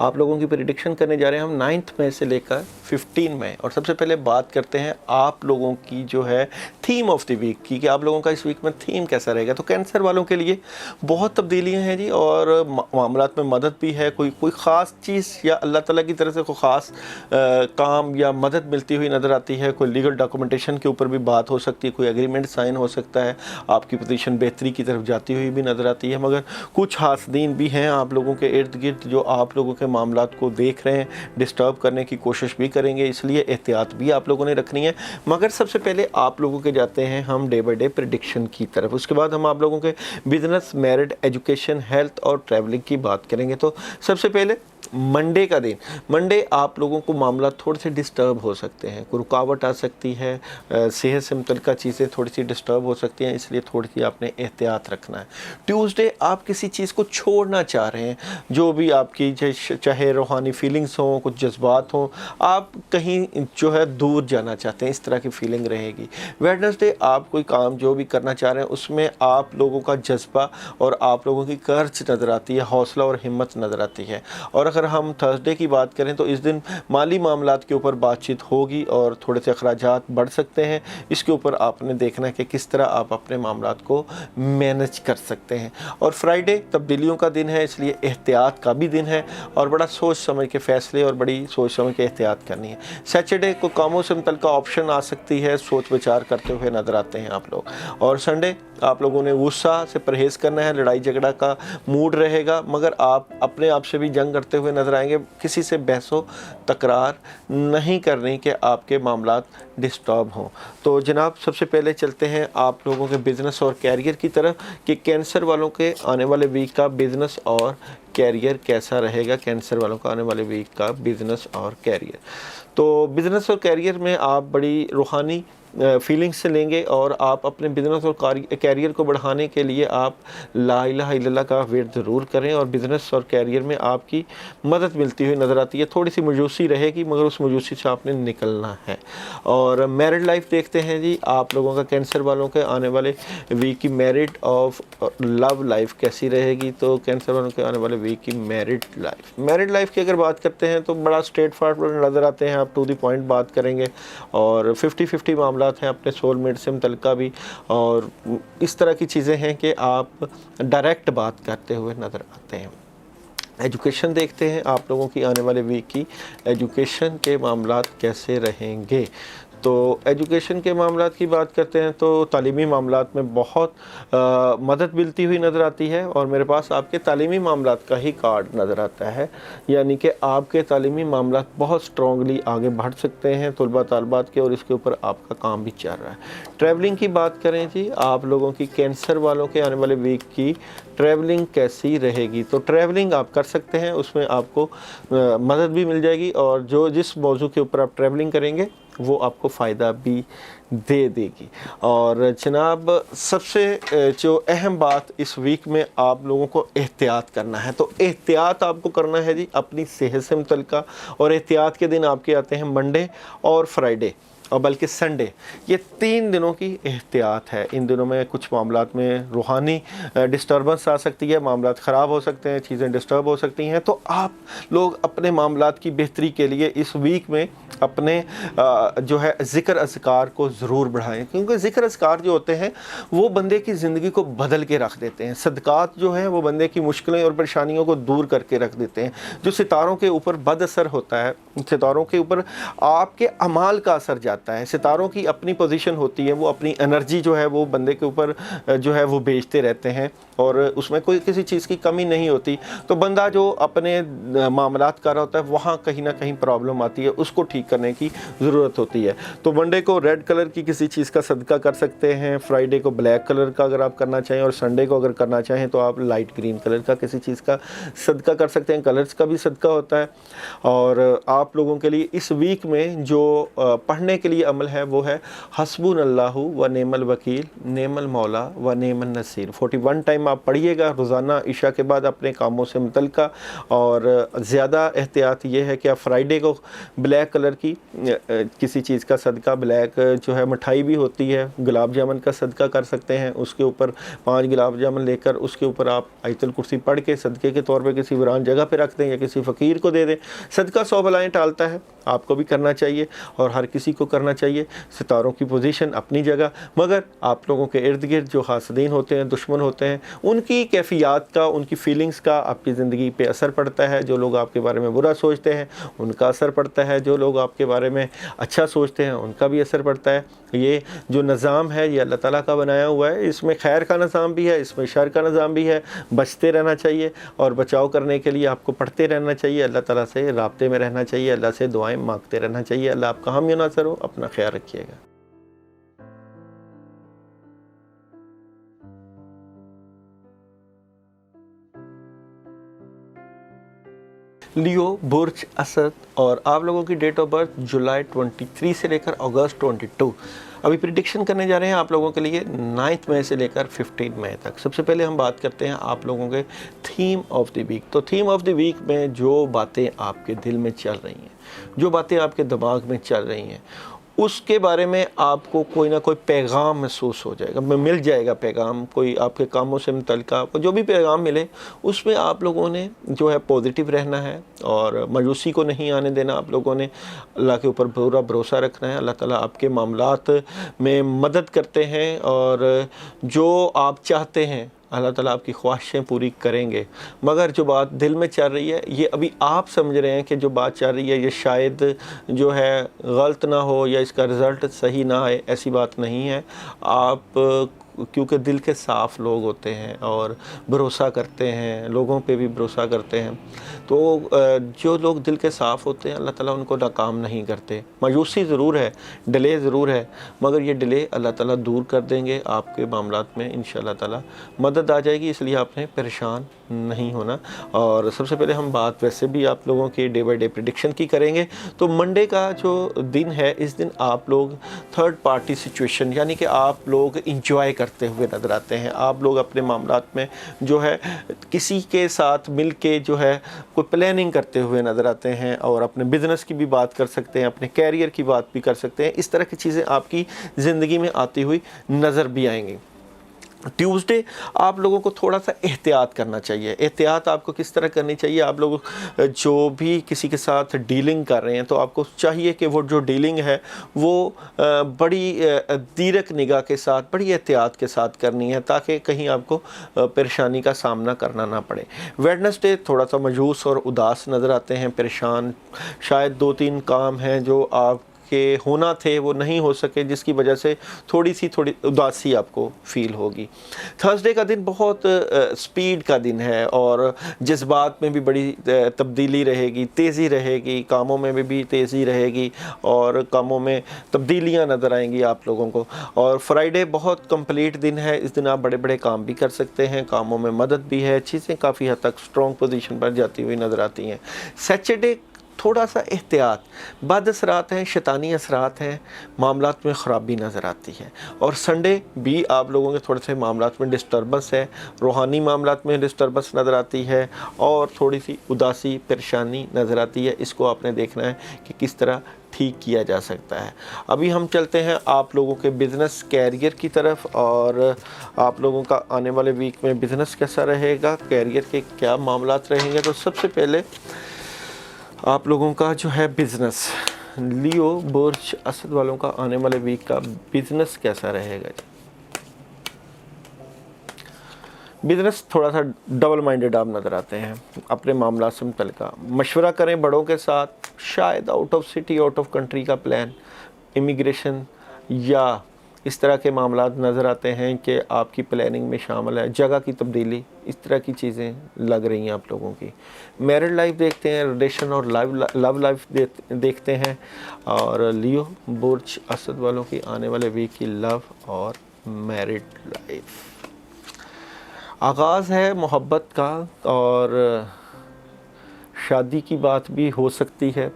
आप लोगों की प्रेडिक्शन करने जा रहे हैं हम 9 मई से लेकर 15 मई। और सबसे पहले बात करते हैं आप लोगों की जो है थीम ऑफ द वीक की, कि आप लोगों का इस वीक में थीम कैसा रहेगा। तो कैंसर वालों के लिए बहुत तब्दीलियां हैं जी, और मामलात में मदद भी है। कोई ख़ास चीज़ या अल्लाह ताला की तरफ से कोई ख़ास काम या मदद मिलती हुई नज़र आती है। कोई लीगल डॉक्यूमेंटेशन के ऊपर भी बात हो सकती है, कोई एग्रीमेंट साइन हो सकता है, आपकी पोजीशन बेहतरी की तरफ जाती हुई भी नज़र आती है। मगर कुछ हासदीन भी हैं आप लोगों के इर्द गिर्द जो आप लोगों के मामलात को देख रहे हैं, डिस्टर्ब करने की कोशिश भी करेंगे, इसलिए एहतियात भी आप लोगों ने रखनी है। मगर सबसे पहले आप लोगों के जाते हैं हम डे बाय डे प्रेडिक्शन की तरफ। उसके बाद हम आप लोगों के बिजनेस, मैरिड, एजुकेशन, हेल्थ और ट्रैवलिंग की बात करेंगे। तो सबसे पहले मंडे का दिन। मंडे आप लोगों को मामला थोड़े से डिस्टर्ब हो सकते हैं, कोई रुकावट आ सकती है, सेहत से मुतल्लिक़ चीज़ें थोड़ी सी डिस्टर्ब हो सकती हैं, इसलिए थोड़ी सी आपने एहतियात रखना है। ट्यूसडे आप किसी चीज़ को छोड़ना चाह रहे हैं, जो भी आपकी चाहे रूहानी फीलिंग्स हों, कुछ जज्बात हों, आप कहीं जो है दूर जाना चाहते हैं, इस तरह की फीलिंग रहेगी। वेडनेसडे आप कोई काम जो भी करना चाह रहे हैं उसमें आप लोगों का जज्बा और आप लोगों की कर्ज नज़र आती है, हौसला और हिम्मत नज़र आती है। और अगर हम थर्सडे की बात करें तो इस दिन माली मामलात के ऊपर बातचीत होगी और थोड़े से अखराजात बढ़ सकते हैं। इसके ऊपर आपने देखना है कि किस तरह आप अपने मामलात को मैनेज कर सकते हैं। और फ्राइडे तब्दीलियों का दिन है, इसलिए एहतियात का भी दिन है और बड़ा सोच समझ के फ़ैसले और बड़ी सोच समझ के एहतियात करनी है। सैटरडे को कामों से मुतल्लिक़ ऑप्शन आ सकती है, सोच विचार करते हुए नज़र आते हैं आप लोग। और संडे आप लोगों ने गुस्सा से परहेज़ करना है, लड़ाई झगड़ा का मूड रहेगा, मगर आप अपने आप से भी जंग करते हुए नज़र आएंगे। किसी से बहसो तकरार नहीं करनी कि आपके मामलात डिस्टर्ब हों। तो जनाब सबसे पहले चलते हैं आप लोगों के बिज़नेस और कैरियर की तरफ, कि कैंसर वालों के आने वाले वीक का बिज़नेस और कैरियर कैसा रहेगा। कैंसर वालों का आने वाले वीक का बिज़नेस और कैरियर, तो बिज़नेस और कैरियर में आप बड़ी रूहानी फीलिंग्स से लेंगे और आप अपने बिज़नेस और कैरियर को बढ़ाने के लिए आप ला इलाहा इल्लल्लाह का विर्द ज़रूर करें। और बिज़नेस और कैरियर में आपकी मदद मिलती हुई नज़र आती है। थोड़ी सी मजूसी रहेगी, मगर उस मजूसी से आपने निकलना है। और मैरिड लाइफ देखते हैं जी, आप लोगों का कैंसर वालों के आने वाले वीक की मैरिड ऑफ लव लाइफ कैसी रहेगी। तो कैंसर वालों के आने वाले वीक की मैरिड लाइफ की अगर बात करते हैं तो बड़ा स्ट्रेट फॉरवर्ड नज़र आते हैं, आप टू द पॉइंट बात करेंगे और 50-50 मामला हैं अपने सोलमेट से मुतल्लिक़ भी। और इस तरह की चीज़ें हैं कि आप डायरेक्ट बात करते हुए नज़र आते हैं। एजुकेशन देखते हैं आप लोगों की आने वाले वीक की एजुकेशन के मामलात कैसे रहेंगे। तो एजुकेशन के मामलात की बात करते हैं तो तालीमी मामलात में बहुत मदद मिलती हुई नज़र आती है। और मेरे पास आपके तालीमी मामलात का ही कार्ड नज़र आता है, यानी कि आपके तालीमी मामलात बहुत स्ट्रॉन्गली आगे बढ़ सकते हैं तलबा तालबात के, और इसके ऊपर आपका काम भी चल रहा है। ट्रैवलिंग की बात करें जी, आप लोगों की कैंसर वालों के आने वाले वीक की ट्रैवलिंग कैसी रहेगी। तो ट्रैवलिंग आप कर सकते हैं, उसमें आपको मदद भी मिल जाएगी। और जिस मौजू के ऊपर आप ट्रैवलिंग करेंगे وہ آپ کو فائدہ بھی دے دے گی۔ اور جناب سب سے جو اہم بات اس ویک میں آپ لوگوں کو احتیاط کرنا ہے، تو احتیاط آپ کو کرنا ہے جی اپنی صحت سے متعلقہ، اور احتیاط کے دن آپ کے آتے ہیں منڈے اور فرائیڈے اور بلکہ سنڈے، یہ 3 دنوں کی احتیاط ہے۔ ان دنوں میں کچھ معاملات میں روحانی ڈسٹربنس آ سکتی ہے، معاملات خراب ہو سکتے ہیں، چیزیں ڈسٹرب ہو سکتی ہیں، تو آپ لوگ اپنے معاملات کی بہتری کے لیے اس ویک میں اپنے جو ہے ذکر اذکار کو ضرور بڑھائیں، کیونکہ ذکر اذکار جو ہوتے ہیں وہ بندے کی زندگی کو بدل کے رکھ دیتے ہیں۔ صدقات جو ہیں وہ بندے کی مشکلیں اور پریشانیوں کو دور کر کے رکھ دیتے ہیں۔ جو ستاروں کے اوپر بد اثر ہوتا ہے، ستاروں کے اوپر آپ کے اعمال کا اثر جاتا ہے، ستاروں کی اپنی پوزیشن ہوتی ہے، وہ اپنی انرجی جو ہے وہ بندے کے اوپر جو ہے وہ بیچتے رہتے ہیں، اور اس میں کوئی کسی چیز کی کمی نہیں ہوتی۔ تو بندہ جو اپنے معاملات کر رہا ہوتا ہے وہاں کہیں نہ کہیں پرابلم آتی ہے، اس کو ٹھیک کرنے کی ضرورت ہوتی ہے۔ تو منڈے کو ریڈ کلر کی کسی چیز کا صدقہ کر سکتے ہیں، فرائیڈے کو بلیک کلر کا اگر آپ کرنا چاہیں، اور سنڈے کو اگر کرنا چاہیں تو آپ لائٹ گرین کلر کا کسی چیز کا صدقہ کر سکتے ہیں۔ کلرز کا بھی صدقہ ہوتا ہے۔ اور آپ لوگوں کے لیے اس ویک میں جو پڑھنے کے لیے عمل ہے وہ ہے حسبنا اللہ و نعم الوکیل نعم المولا و نعم النصیر۔ 41 ٹائم آپ پڑھیے گا روزانہ عشاء کے بعد اپنے کاموں سے متعلقہ۔ اور زیادہ احتیاط یہ ہے کہ آپ فرائیڈے کو بلیک کلر کی کسی چیز کا صدقہ، بلیک جو ہے مٹھائی بھی ہوتی ہے، گلاب جامن کا صدقہ کر سکتے ہیں۔ اس کے اوپر 5 گلاب جامن لے کر اس کے اوپر آپ آیت الکرسی پڑھ کے صدقے کے طور پہ کسی ویران جگہ پہ رکھ دیں یا کسی فقیر کو دے دیں۔ صدقہ 100 بلائیں ٹالتا ہے، آپ کو بھی کرنا چاہیے اور ہر کسی کو کرنا چاہیے۔ ستاروں کی پوزیشن اپنی جگہ، مگر آپ لوگوں کے ارد گرد جو حاسدین ہوتے ہیں، دشمن ہوتے ہیں، ان کی کیفیات کا، ان کی فیلنگز کا آپ کی زندگی پہ اثر پڑتا ہے۔ جو لوگ آپ کے بارے میں برا سوچتے ہیں ان کا اثر پڑتا ہے، جو لوگ آپ کے بارے میں اچھا سوچتے ہیں ان کا بھی اثر پڑتا ہے۔ یہ جو نظام ہے یہ اللہ تعالیٰ کا بنایا ہوا ہے، اس میں خیر کا نظام بھی ہے، اس میں شر کا نظام بھی ہے۔ بچتے رہنا چاہیے، اور بچاؤ کرنے کے لیے آپ کو پڑھتے رہنا چاہیے، اللہ تعالیٰ سے رابطے میں رہنا چاہیے، اللہ سے دعائیں مانگتے رہنا چاہیے۔ اللہ آپ کا حامی و ناصر ہو۔ اپنا خیال رکھیے گا۔ لیو برج اسد، اور آپ لوگوں کی ڈیٹ آف برتھ جولائی 23 سے لے کر اگست 22۔ ابھی پریڈکشن کرنے جا رہے ہیں آپ لوگوں کے لیے 9 مئی سے لے کر 15 مئی تک۔ سب سے پہلے ہم بات کرتے ہیں آپ لوگوں کے تھیم آف دی ویک۔ تو تھیم آف دی ویک میں جو باتیں آپ کے دل میں چل رہی ہیں، جو باتیں آپ کے دماغ میں چل رہی ہیں، اس کے بارے میں آپ کو کوئی نہ کوئی پیغام محسوس ہو جائے گا، مل جائے گا پیغام، کوئی آپ کے کاموں سے متعلقہ آپ کو جو بھی پیغام ملے اس میں آپ لوگوں نے جو ہے پازیٹیو رہنا ہے، اور مایوسی کو نہیں آنے دینا۔ آپ لوگوں نے اللہ کے اوپر پورا بھروسہ رکھنا ہے۔ اللہ تعالیٰ آپ کے معاملات میں مدد کرتے ہیں، اور جو آپ چاہتے ہیں اللہ تعالیٰ آپ کی خواہشیں پوری کریں گے۔ مگر جو بات دل میں چل رہی ہے، یہ ابھی آپ سمجھ رہے ہیں کہ جو بات چل رہی ہے یہ شاید جو ہے غلط نہ ہو یا اس کا رزلٹ صحیح نہ آئے، ایسی بات نہیں ہے۔ آپ کیونکہ دل کے صاف لوگ ہوتے ہیں اور بھروسہ کرتے ہیں، لوگوں پہ بھی بھروسہ کرتے ہیں، تو جو لوگ دل کے صاف ہوتے ہیں اللہ تعالیٰ ان کو ناکام نہیں کرتے۔ مایوسی ضرور ہے، ڈیلے ضرور ہے، مگر یہ ڈیلے اللہ تعالیٰ دور کر دیں گے۔ آپ کے معاملات میں انشاءاللہ تعالیٰ مدد آ جائے گی، اس لیے آپ نے پریشان نہیں ہونا۔ اور سب سے پہلے ہم بات ویسے بھی آپ لوگوں کی ڈے بائی ڈے پریڈکشن کی کریں گے۔ تو منڈے کا جو دن ہے، اس دن آپ لوگ تھرڈ پارٹی سچویشن، یعنی کہ آپ لوگ انجوائے کرتے ہوئے نظر آتے ہیں۔ آپ لوگ اپنے معاملات میں جو ہے کسی کے ساتھ مل کے جو ہے کوئی پلاننگ کرتے ہوئے نظر آتے ہیں، اور اپنے بزنس کی بھی بات کر سکتے ہیں، اپنے کیریئر کی بات بھی کر سکتے ہیں۔ اس طرح کی چیزیں آپ کی زندگی میں آتی ہوئی نظر بھی آئیں گی۔ ٹیوزڈے آپ لوگوں کو تھوڑا سا احتیاط کرنا چاہیے۔ احتیاط آپ کو کس طرح کرنی چاہیے؟ آپ لوگ جو بھی کسی کے ساتھ ڈیلنگ کر رہے ہیں تو آپ کو چاہیے کہ وہ جو ڈیلنگ ہے وہ بڑی دیرک نگاہ کے ساتھ، بڑی احتیاط کے ساتھ کرنی ہے، تاکہ کہیں آپ کو پریشانی کا سامنا کرنا نہ پڑے۔ ویڈنسڈے تھوڑا سا مایوس اور اداس نظر آتے ہیں، پریشان، شاید 2-3 کام ہیں جو آپ کہ ہونا تھے وہ نہیں ہو سکے، جس کی وجہ سے تھوڑی اداسی آپ کو فیل ہوگی۔ تھرسڈے کا دن بہت سپیڈ کا دن ہے، اور جذبات میں بھی بڑی تبدیلی رہے گی، تیزی رہے گی، کاموں میں بھی تیزی رہے گی، اور کاموں میں تبدیلیاں نظر آئیں گی آپ لوگوں کو۔ اور فرائیڈے بہت کمپلیٹ دن ہے، اس دن آپ بڑے بڑے کام بھی کر سکتے ہیں، کاموں میں مدد بھی ہے، چیزیں کافی حد تک سٹرونگ پوزیشن پر جاتی ہوئی نظر آتی ہیں۔ سیٹرڈے थोड़ा सा एहतियात, बद असरात हैं, शैतानी असरात हैं, मामलात में ख़राबी नज़र आती है। और संडे भी आप लोगों के थोड़े से मामलात में डिस्टर्बेंस है, रूहानी मामलात में डिस्टर्बेंस नज़र आती है और थोड़ी सी उदासी परेशानी नज़र आती है। इसको आपने देखना है कि किस तरह ठीक किया जा सकता है। अभी हम चलते हैं आप लोगों के बिज़नेस कैरियर की तरफ, और आप लोगों का आने वाले वीक में बिज़नेस कैसा रहेगा, कैरियर के क्या मामलात रहेंगे। तो सबसे पहले आप लोगों का जो है बिज़नेस, लियो बुर्ज असद वालों का आने वाले वीक का बिज़नेस कैसा रहेगा जी। बिज़नेस थोड़ा सा डबल माइंडेड आप नज़र आते हैं, अपने मामला से मुतल्लिका मशवरा करें बड़ों के साथ, शायद out of city out of country का प्लान, इमिग्रेशन या इस तरह के मामलात नज़र आते हैं कि आपकी प्लानिंग में शामिल है, जगह की तब्दीली, इस तरह की चीज़ें लग रही हैं आप लोगों की। मैरिड लाइफ देखते हैं, रिलेशन और लव लाइफ देखते हैं, और लियो बुर्ज असद वालों की आने वाले वीक की लव और मैरिड लाइफ। आगाज़ है मोहब्बत का, और शादी की बात भी हो सकती है,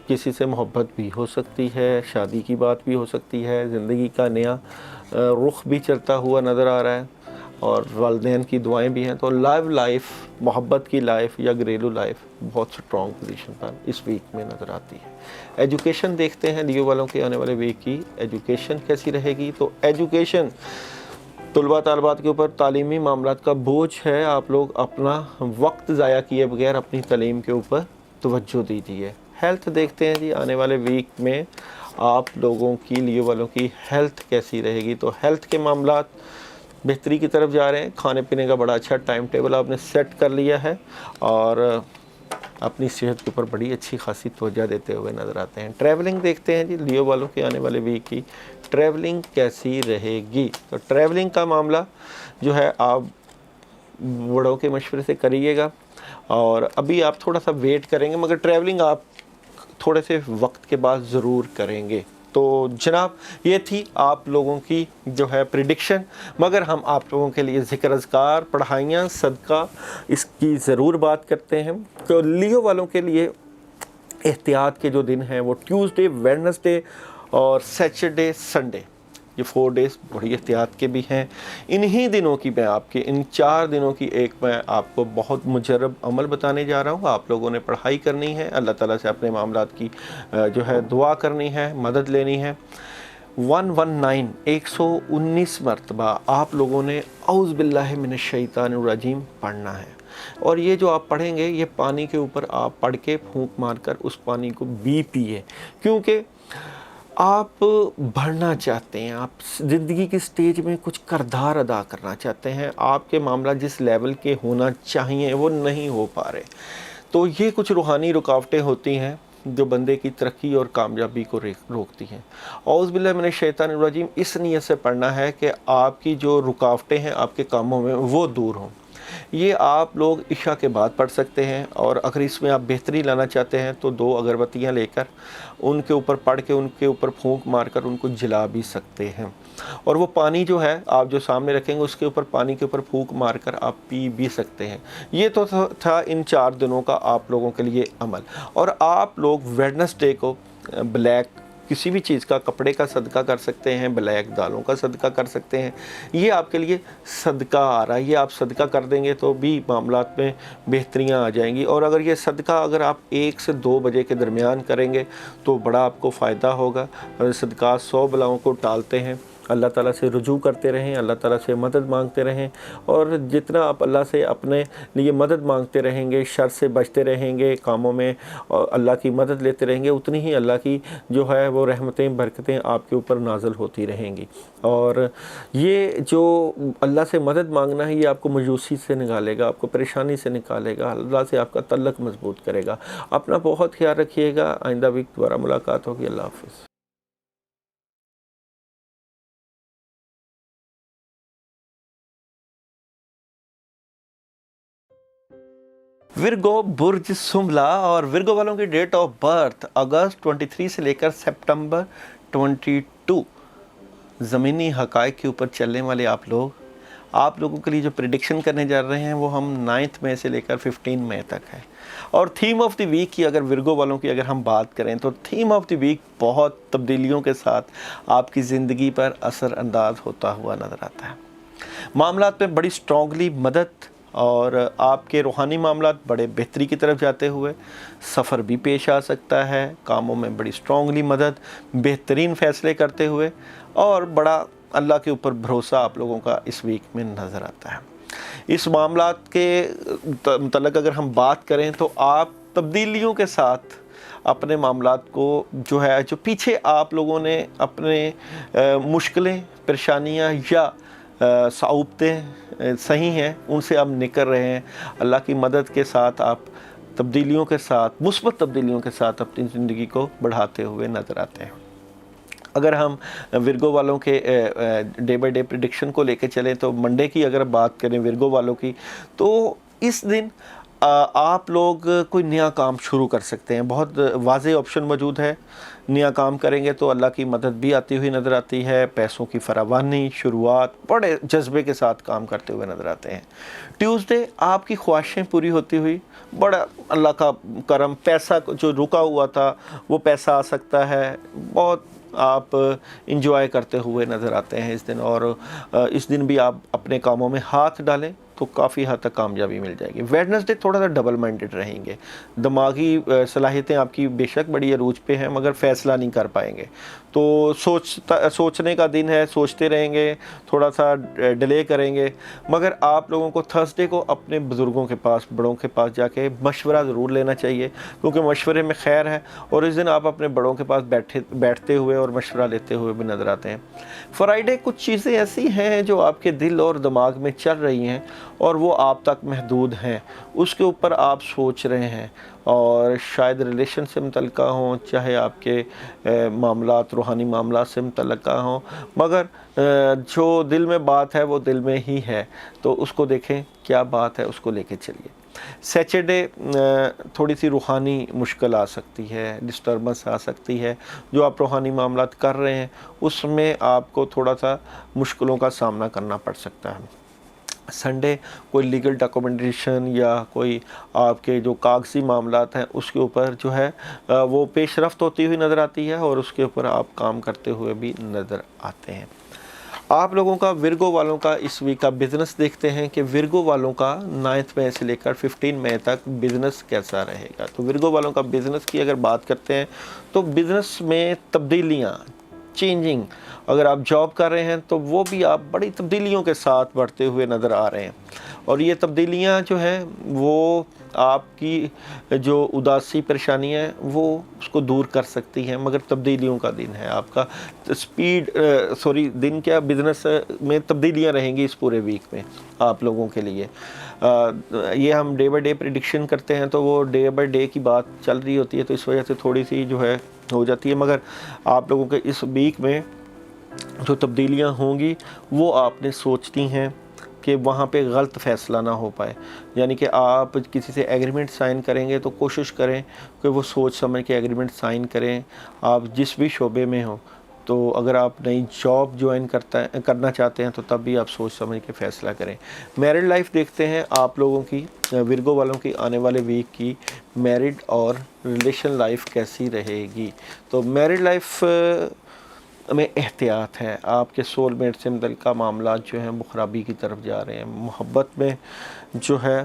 किसी से मोहब्बत भी हो सकती है, शादी की बात भी हो सकती है, ज़िंदगी का नया रुख भी चलता हुआ नज़र आ रहा है, और वालिदैन की दुआएं भी हैं। तो लव लाइफ, मोहब्बत की लाइफ या घरेलू लाइफ बहुत स्ट्रॉन्ग पोजीशन पर इस वीक में नज़र आती है। एजुकेशन देखते हैं लियो वालों के आने वाले वीक की एजुकेशन कैसी रहेगी। तो एजुकेशन, तलबा तालबात के ऊपर तालीमी मामलात का बोझ है, आप लोग अपना वक्त ज़ाया किए बगैर अपनी तालीम के ऊपर तवज्जो दीजिए। हेल्थ देखते हैं जी, आने वाले वीक में आप लोगों की, लियो वालों की हेल्थ कैसी रहेगी। तो हेल्थ के मामलात बेहतरी की तरफ जा रहे हैं, खाने पीने का बड़ा अच्छा टाइम टेबल आपने सेट कर लिया है, और अपनी सेहत के ऊपर बड़ी अच्छी खासी तवज्जो देते हुए नज़र आते हैं। ट्रैवलिंग देखते हैं जी, लियो वालों के आने वाले वीक की ट्रैवलिंग कैसी रहेगी। तो ट्रैवलिंग का मामला जो है आप बड़ों के मशवरे से करिएगा, और अभी आप थोड़ा सा वेट करेंगे, मगर ट्रैवलिंग आप थोड़े से वक्त के बाद ज़रूर करेंगे। तो जनाब ये थी आप लोगों की जो है प्रिडिक्शन, मगर हम आप लोगों के लिए ज़िक्र अज़कार, पढ़ाइयाँ, सदका, इसकी ज़रूर बात करते हैं। तो लियो वालों के लिए एहतियात के जो दिन हैं वो ट्यूसडे, वेडनेसडे और सैटरडे, संडे, ये 4 डेज़ बड़ी एहतियात के भी हैं। इन्हीं दिनों की मैं आपके, इन 4 दिनों की एक मैं आपको बहुत मुजर्रब अमल बताने जा रहा हूँ। आप लोगों ने पढ़ाई करनी है, अल्लाह ताला से अपने मामलात की जो है दुआ करनी है, मदद लेनी है। 119 मरतबा आप लोगों ने औज़ बिल्लाहि मिनश शैतानिर रजीम पढ़ना है, और ये जो आप पढ़ेंगे ये पानी के ऊपर आप पढ़ के फूंक मारकर उस पानी को भी पिए, क्योंकि आप बढ़ना चाहते हैं, आप ज़िंदगी की स्टेज में कुछ किरदार अदा करना चाहते हैं, आपके मामला जिस लेवल के होना चाहिए वो नहीं हो पा रहे। तो ये कुछ रूहानी रुकावटें होती हैं जो बंदे की तरक्की और कामयाबी को रोकती हैं। औज़ बिल्लाहि मिनश शैतानिर रजीम इस नीयत से पढ़ना है कि आपकी जो रुकावटें हैं आपके कामों में वो दूर हों। ये आप लोग इशा के बाद पढ़ सकते हैं, और अगर इसमें आप बेहतरी लाना चाहते हैं तो 2 अगरबत्तियाँ लेकर उनके ऊपर पढ़ के उनके ऊपर फूंक मारकर उनको जला भी सकते हैं, और वो पानी जो है आप जो सामने रखेंगे उसके ऊपर, पानी के ऊपर फूंक मारकर आप पी भी सकते हैं। ये तो था इन 4 दिनों का आप लोगों के लिए अमल। और आप लोग वेडनेसडे को ब्लैक किसी भी चीज़ का, कपड़े का सदका कर सकते हैं, ब्लैक दालों का सदका कर सकते हैं। ये आपके लिए सदका आ रहा है, ये आप सदका कर देंगे तो भी मामलात में बेहतरियाँ आ जाएंगी। और अगर ये सदका अगर आप 1 से 2 बजे के दरमियान करेंगे तो बड़ा आपको फ़ायदा होगा। सदका 100 बलाओं को टालते हैं। अल्लाह ताला से रुजू करते रहें, अल्लाह ताला से मदद मांगते रहें, और जितना आप अल्लाह से अपने लिए मदद मांगते रहेंगे, शर से बचते रहेंगे, कामों में और अल्लाह की मदद लेते रहेंगे, उतनी ही अल्लाह की जो है वो रहमतें, बरकतें आपके ऊपर नाज़िल होती रहेंगी। और ये जो अल्लाह से मदद मांगना है ये आपको मायूसी से निकालेगा, आपको परेशानी से निकालेगा, अल्लाह से आपका तल्लक मजबूत करेगा। अपना बहुत ख्याल रखिएगा। आइंदा वीक दोबारा मुलाकात होगी। अल्लाह हाफ़िज़। विर्गो बुर्ज सुमला, और विर्गो वालों की डेट ऑफ बर्थ अगस्त 23 से लेकर सितंबर 22। ज़मीनी हक़ाइक़ के ऊपर चलने वाले आप लोग آپ لوگوں کے لیے جو پریڈکشن کرنے جا رہے ہیں وہ ہم 9 مئی سے لے کر 15 مئی تک ہے. اور تھیم آف دی ویک کی اگر ورگو والوں کی اگر ہم بات کریں تو تھیم آف دی ویک بہت تبدیلیوں کے ساتھ آپ کی زندگی پر اثر انداز ہوتا ہوا نظر آتا ہے. معاملات میں بڑی اسٹرانگلی مدد اور آپ کے روحانی معاملات بڑے بہتری کی طرف جاتے ہوئے، سفر بھی پیش آ سکتا ہے، کاموں میں بڑی اسٹرانگلی مدد، بہترین فیصلے کرتے ہوئے، اور بڑا اللہ کے اوپر بھروسہ آپ لوگوں کا اس ویک میں نظر آتا ہے. اس معاملات کے متعلق اگر ہم بات کریں تو آپ تبدیلیوں کے ساتھ اپنے معاملات کو جو پیچھے آپ لوگوں نے اپنے مشکلیں، پریشانیاں یا صعوبتیں صحیح ہیں ان سے آپ نکل رہے ہیں. اللہ کی مدد کے ساتھ آپ تبدیلیوں کے ساتھ، مثبت تبدیلیوں کے ساتھ اپنی زندگی کو بڑھاتے ہوئے نظر آتے ہیں. اگر ہم ورگو والوں کے ڈے بائی ڈے پریڈکشن کو لے کے چلیں تو منڈے کی اگر بات کریں ورگو والوں کی، تو اس دن آپ لوگ کوئی نیا کام شروع کر سکتے ہیں. بہت واضح آپشن موجود ہے. نیا کام کریں گے تو اللہ کی مدد بھی آتی ہوئی نظر آتی ہے، پیسوں کی فراوانی، شروعات، بڑے جذبے کے ساتھ کام کرتے ہوئے نظر آتے ہیں. ٹیوزڈے آپ کی خواہشیں پوری ہوتی ہوئی، بڑا اللہ کا کرم، پیسہ جو رکا ہوا تھا وہ پیسہ آ سکتا ہے. بہت آپ انجوائے کرتے ہوئے نظر آتے ہیں اس دن، اور اس دن بھی آپ اپنے کاموں میں ہاتھ ڈالیں تو کافی حد تک کامیابی مل جائے گی. ویڈنسڈے تھوڑا سا ڈبل مائنڈڈ رہیں گے. دماغی صلاحیتیں آپ کی بے شک بڑی عروج پہ ہیں مگر فیصلہ نہیں کر پائیں گے. تو سوچنے کا دن ہے، سوچتے رہیں گے، تھوڑا سا ڈیلے کریں گے. مگر آپ لوگوں کو تھرسڈے کو اپنے بزرگوں کے پاس، بڑوں کے پاس جا کے مشورہ ضرور لینا چاہیے، کیونکہ مشورے میں خیر ہے. اور اس دن آپ اپنے بڑوں کے پاس بیٹھتے ہوئے اور مشورہ لیتے ہوئے بھی نظر آتے ہیں. فرائیڈے کچھ چیزیں ایسی ہیں جو آپ کے دل اور دماغ میں چل رہی ہیں اور وہ آپ تک محدود ہیں، اس کے اوپر آپ سوچ رہے ہیں، اور شاید ریلیشن سے متعلقہ ہوں، چاہے آپ کے معاملات، روحانی معاملات سے متعلقہ ہوں، مگر جو دل میں بات ہے وہ دل میں ہی ہے. تو اس کو دیکھیں کیا بات ہے، اس کو لے کے چلیے. سیچرڈے تھوڑی سی روحانی مشکل آ سکتی ہے، ڈسٹربنس آ سکتی ہے. جو آپ روحانی معاملات کر رہے ہیں اس میں آپ کو تھوڑا سا مشکلوں کا سامنا کرنا پڑ سکتا ہے. سنڈے کوئی لیگل ڈاکومنٹیشن یا کوئی آپ کے جو کاغذی معاملات ہیں اس کے اوپر جو ہے وہ پیش رفت ہوتی ہوئی نظر آتی ہے، اور اس کے اوپر آپ کام کرتے ہوئے بھی نظر آتے ہیں. آپ لوگوں کا ورگو والوں کا اس ویک کا بزنس دیکھتے ہیں کہ ورگو والوں کا 9 مئی سے لے کر 15 مئی تک بزنس کیسا رہے گا. تو ورگو والوں کا بزنس کی اگر بات کرتے ہیں تو بزنس میں تبدیلیاں، چینجنگ، اگر آپ جاب کر رہے ہیں تو وہ بھی آپ بڑی تبدیلیوں کے ساتھ بڑھتے ہوئے نظر آ رہے ہیں. اور یہ تبدیلیاں جو ہیں وہ آپ کی جو اداسی پریشانیاں ہیں وہ اس کو دور کر سکتی ہیں. مگر تبدیلیوں کا دن ہے آپ کا. دن کیا، بزنس میں تبدیلیاں رہیں گی اس پورے ویک میں آپ لوگوں کے لیے. یہ ہم ڈے بائی ڈے پریڈکشن کرتے ہیں تو وہ ڈے بائی ڈے کی بات چل رہی ہوتی ہے، تو اس وجہ سے تھوڑی سی جو ہے ہو جاتی ہے. مگر آپ لوگوں کے اس ویک میں جو تبدیلیاں ہوں گی وہ آپ نے سوچتی ہیں کہ وہاں پہ غلط فیصلہ نہ ہو پائے. یعنی کہ آپ کسی سے ایگریمنٹ سائن کریں گے تو کوشش کریں کہ وہ سوچ سمجھ کے ایگریمنٹ سائن کریں. آپ جس بھی شعبے میں ہوں، تو اگر آپ نئی جاب جوائن کرنا چاہتے ہیں تو تب بھی آپ سوچ سمجھ کے فیصلہ کریں. میرڈ لائف دیکھتے ہیں آپ لوگوں کی، ورگو والوں کی آنے والے ویک کی میرڈ اور ریلیشن لائف کیسی رہے گی. تو میرڈ لائف میں احتیاط ہے. آپ کے سول میٹ سے متعلقہ معاملات جو ہیں وہ خرابی کی طرف جا رہے ہیں. محبت میں جو ہے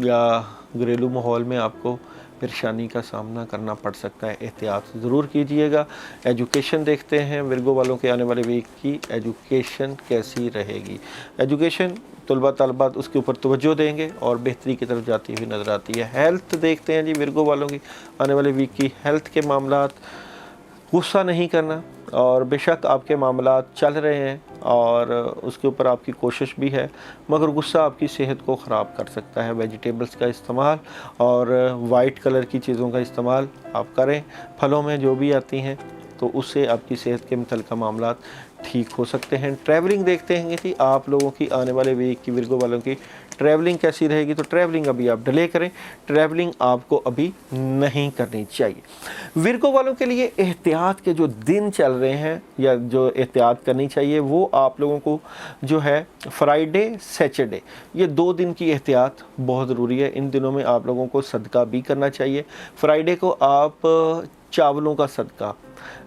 یا گھریلو ماحول میں آپ کو پریشانی کا سامنا کرنا پڑ سکتا ہے. احتیاط ضرور کیجئے گا. ایجوکیشن دیکھتے ہیں ورگو والوں کے آنے والے ویک کی ایجوکیشن کیسی رہے گی. ایجوکیشن طلباء طالبات اس کے اوپر توجہ دیں گے اور بہتری کی طرف جاتی ہوئی نظر آتی ہے. ہیلتھ دیکھتے ہیں جی ورگو والوں کی آنے والے ویک کی ہیلتھ کے معاملات. غصہ نہیں کرنا، اور بے شک آپ کے معاملات چل رہے ہیں اور اس کے اوپر آپ کی کوشش بھی ہے، مگر غصہ آپ کی صحت کو خراب کر سکتا ہے. ویجیٹیبلز کا استعمال اور وائٹ کلر کی چیزوں کا استعمال آپ کریں. پھلوں میں جو بھی آتی ہیں تو اس سے آپ کی صحت کے متعلقہ معاملات ٹھیک ہو سکتے ہیں. ٹریولنگ دیکھتے ہیں کہ آپ لوگوں کی آنے والے ویک کی ورگو والوں کی ٹریولنگ کیسی رہے گی. تو ٹریولنگ ابھی آپ ڈیلے کریں، ٹریولنگ آپ کو ابھی نہیں کرنی چاہیے. विर्गो वालों के लिए एहतियात के जो दिन चल रहे हैं या जो एहतियात करनी चाहिए वो आप लोगों को जो है फ्राइडे सैटरडे, ये 2 दिन की एहतियात बहुत ज़रूरी है। इन दिनों में आप लोगों को सदका भी करना चाहिए। फ्राइडे को आप चावलों का सदका,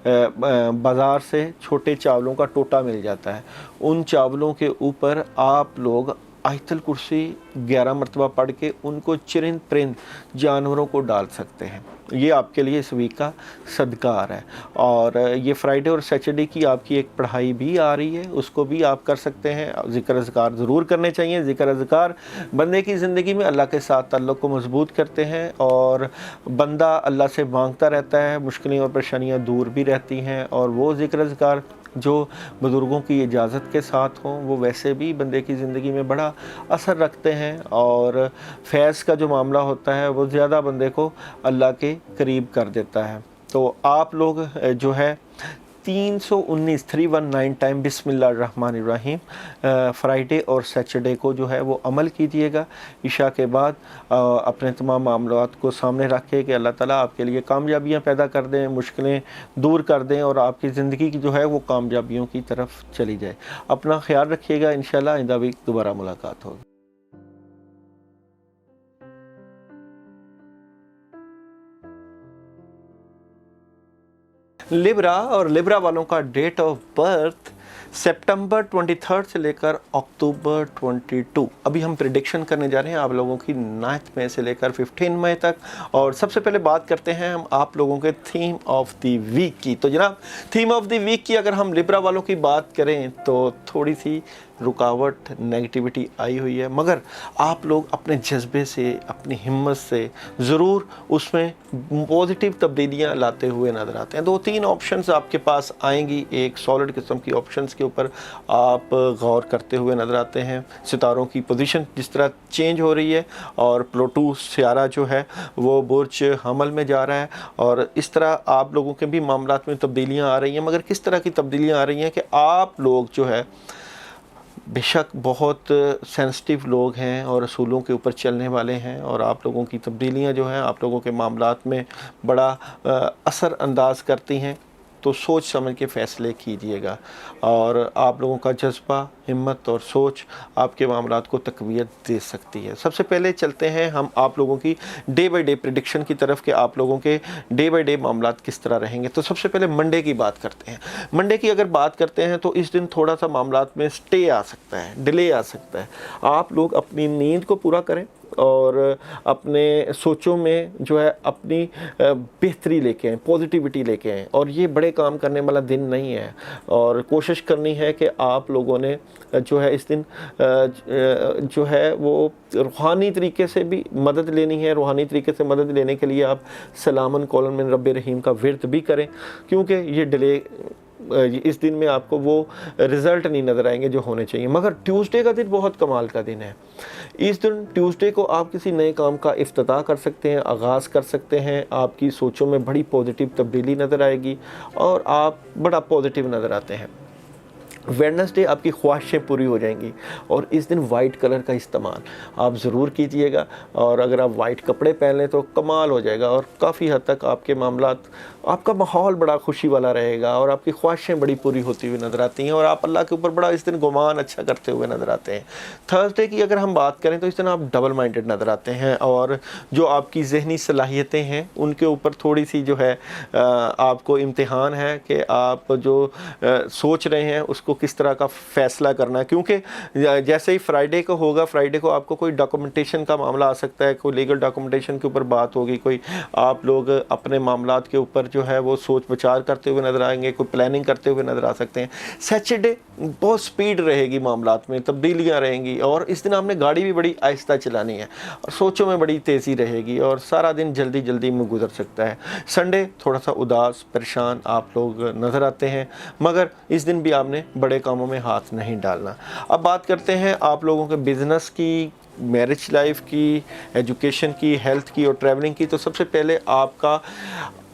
बाज़ार से छोटे चावलों का टोटा मिल जाता है, उन चावलों के ऊपर आप लोग आयतल कुर्सी 11 मरतबा पढ़ के उनको चरिंद परिंद जानवरों को डाल सकते हैं। ये आपके लिए इस वीक का सदका आ रहा है। और ये फ्राइडे और सैटरडे की आपकी एक पढ़ाई भी आ रही है, उसको भी आप कर सकते हैं। ज़िक्र अज़कार ज़रूर करने चाहिए। ज़िक्र अज़कार बंदे की ज़िंदगी में अल्लाह के साथ ताल्लुक़ को मजबूत करते हैं और बंदा अल्लाह से मांगता रहता है, मुश्किलें और परेशानियाँ दूर भी रहती हैं। और वो ज़िक्र अज़कार जो बुज़ुर्गों की इजाज़त के साथ हों वो वैसे भी बंदे की ज़िंदगी में बड़ा असर रखते हैं और फैज़ का जो मामला होता है वो ज़्यादा बंदे को अल्लाह के करीब कर देता है। तो आप लोग जो है 319 टाइम बिस्मिल्लाहिर्रहमानिर्रहीम फ्राइडे और सैटरडे को जो है वो अमल कीजिएगा। इशा के बाद अपने तमाम मामलात को सामने रख के कि अल्लाह ताला आपके लिए कामयाबियाँ पैदा कर दें, मुश्किलें दूर कर दें और आपकी ज़िंदगी की जो है वो कामयाबियों की तरफ चली जाए। अपना ख्याल रखिएगा। इंशाल्लाह आइंदा वीक दोबारा मुलाकात होगी। लिब्रा और लिब्रा वालों का डेट ऑफ बर्थ सितंबर 23 से लेकर अक्टूबर 22। अभी हम प्रिडिक्शन करने जा रहे हैं आप लोगों की 9 मई से लेकर 15 मई तक। और सबसे पहले बात करते हैं हम आप लोगों के थीम ऑफ द वीक की। तो जनाब थीम ऑफ द वीक की अगर हम लिब्रा वालों की बात करें तो थोड़ी सी रुकावट, नेगेटिविटी आई हुई है, मगर आप लोग अपने जज्बे से, अपनी हिम्मत से ज़रूर उसमें पॉजिटिव तब्दीलियाँ लाते हुए नज़र आते हैं। 2-3 ऑप्शंस आपके पास आएंगी। एक सॉलिड किस्म की ऑप्शंस के ऊपर आप गौर करते हुए नज़र आते हैं। सितारों की पोजीशन जिस तरह चेंज हो रही है और प्लूटो सियारा जो है वो बुर्ज हमल में जा रहा है और इस तरह आप लोगों के भी मामलात में तब्दीलियाँ आ रही हैं। मगर किस तरह की तब्दीलियाँ आ रही हैं कि आप लोग जो है बेशक बहुत सेंसिटिव लोग हैं और असूलों के ऊपर चलने वाले हैं और आप लोगों की तब्दीलियां जो हैं आप लोगों के मामलात में बड़ा असर अंदाज करती हैं। तो सोच समझ के फ़ैसले कीजिएगा और आप लोगों का जज्बा, हिम्मत और सोच आपके मामलात को तक़वियत दे सकती है। सबसे पहले चलते हैं हम आप लोगों की डे बाय डे प्रेडिक्शन की तरफ कि आप लोगों के डे बाय डे मामलात किस तरह रहेंगे। तो सबसे पहले मंडे की बात करते हैं। मंडे की अगर बात करते हैं तो इस दिन थोड़ा सा मामलात में स्टे आ सकता है, डिले आ सकता है। आप लोग अपनी नींद को पूरा करें और अपने सोचों में जो है अपनी बेहतरी लेके आएँ, पॉजिटिविटी लेके आएँ। और ये बड़े काम करने वाला दिन नहीं है और कोशिश करनी है कि आप लोगों ने जो है इस दिन जो है वो रूहानी तरीके से भी मदद लेनी है। रूहानी तरीके से मदद लेने के लिए आप सलामन कौलन मिन रब्बि रहीम का विर्द भी करें, क्योंकि ये डिले इस दिन में आपको वो रिज़ल्ट नहीं नज़र आएंगे जो होने चाहिए। मगर ट्यूसडे का दिन बहुत कमाल का दिन है। इस दिन ट्यूसडे को आप किसी नए काम का इफ्तिताह कर सकते हैं, आगाज़ कर सकते हैं। आपकी सोचों में बड़ी पॉजिटिव तब्दीली नज़र आएगी और आप बड़ा पॉजिटिव नज़र आते हैं। वेडनेसडे आपकी ख्वाहिशें पूरी हो जाएंगी और इस दिन वाइट कलर का इस्तेमाल आप ज़रूर कीजिएगा और अगर आप वाइट कपड़े पहन लें तो कमाल हो जाएगा और काफ़ी हद तक आपके मामलात, आपका माहौल बड़ा खुशी वाला रहेगा और आपकी ख्वाहिशें बड़ी पूरी होती हुई नज़र आती हैं और आप अल्लाह के ऊपर बड़ा इस दिन गुमान अच्छा करते हुए नज़र आते हैं। थर्सडे की अगर हम बात करें तो इस दिन आप डबल माइंडेड नज़र आते हैं और जो आपकी ज़हनी सलाहियतें हैं उनके ऊपर थोड़ी सी जो है आपको इम्तिहान है कि आप जो सोच रहे हैं उसको किस तरह का फ़ैसला करना है। क्योंकि जैसे ही फ्राइडे को होगा, फ्राइडे को आपको कोई डॉक्यूमेंटेशन का मामला आ सकता है, कोई लीगल डॉक्यूमेंटेशन के ऊपर बात होगी, कोई आप लोग अपने मामलात के ऊपर जो है वो सोच विचार करते हुए नज़र आएंगे, कोई प्लानिंग करते हुए नज़र आ सकते हैं। सैटरडे बहुत स्पीड रहेगी मामलात में, तब्दीलियाँ रहेंगी और इस दिन आपने गाड़ी भी बड़ी आहिस्ता चलानी है और सोचों में बड़ी तेज़ी रहेगी और सारा दिन जल्दी जल्दी में गुजर सकता है। संडे थोड़ा सा उदास, परेशान आप लोग नज़र आते हैं, मगर इस दिन भी आपने बड़े कामों में हाथ नहीं डालना। अब बात करते हैं आप लोगों के बिज़नेस की, मैरिज लाइफ की, एजुकेशन की, हेल्थ की और ट्रैवलिंग की। तो सबसे पहले आपका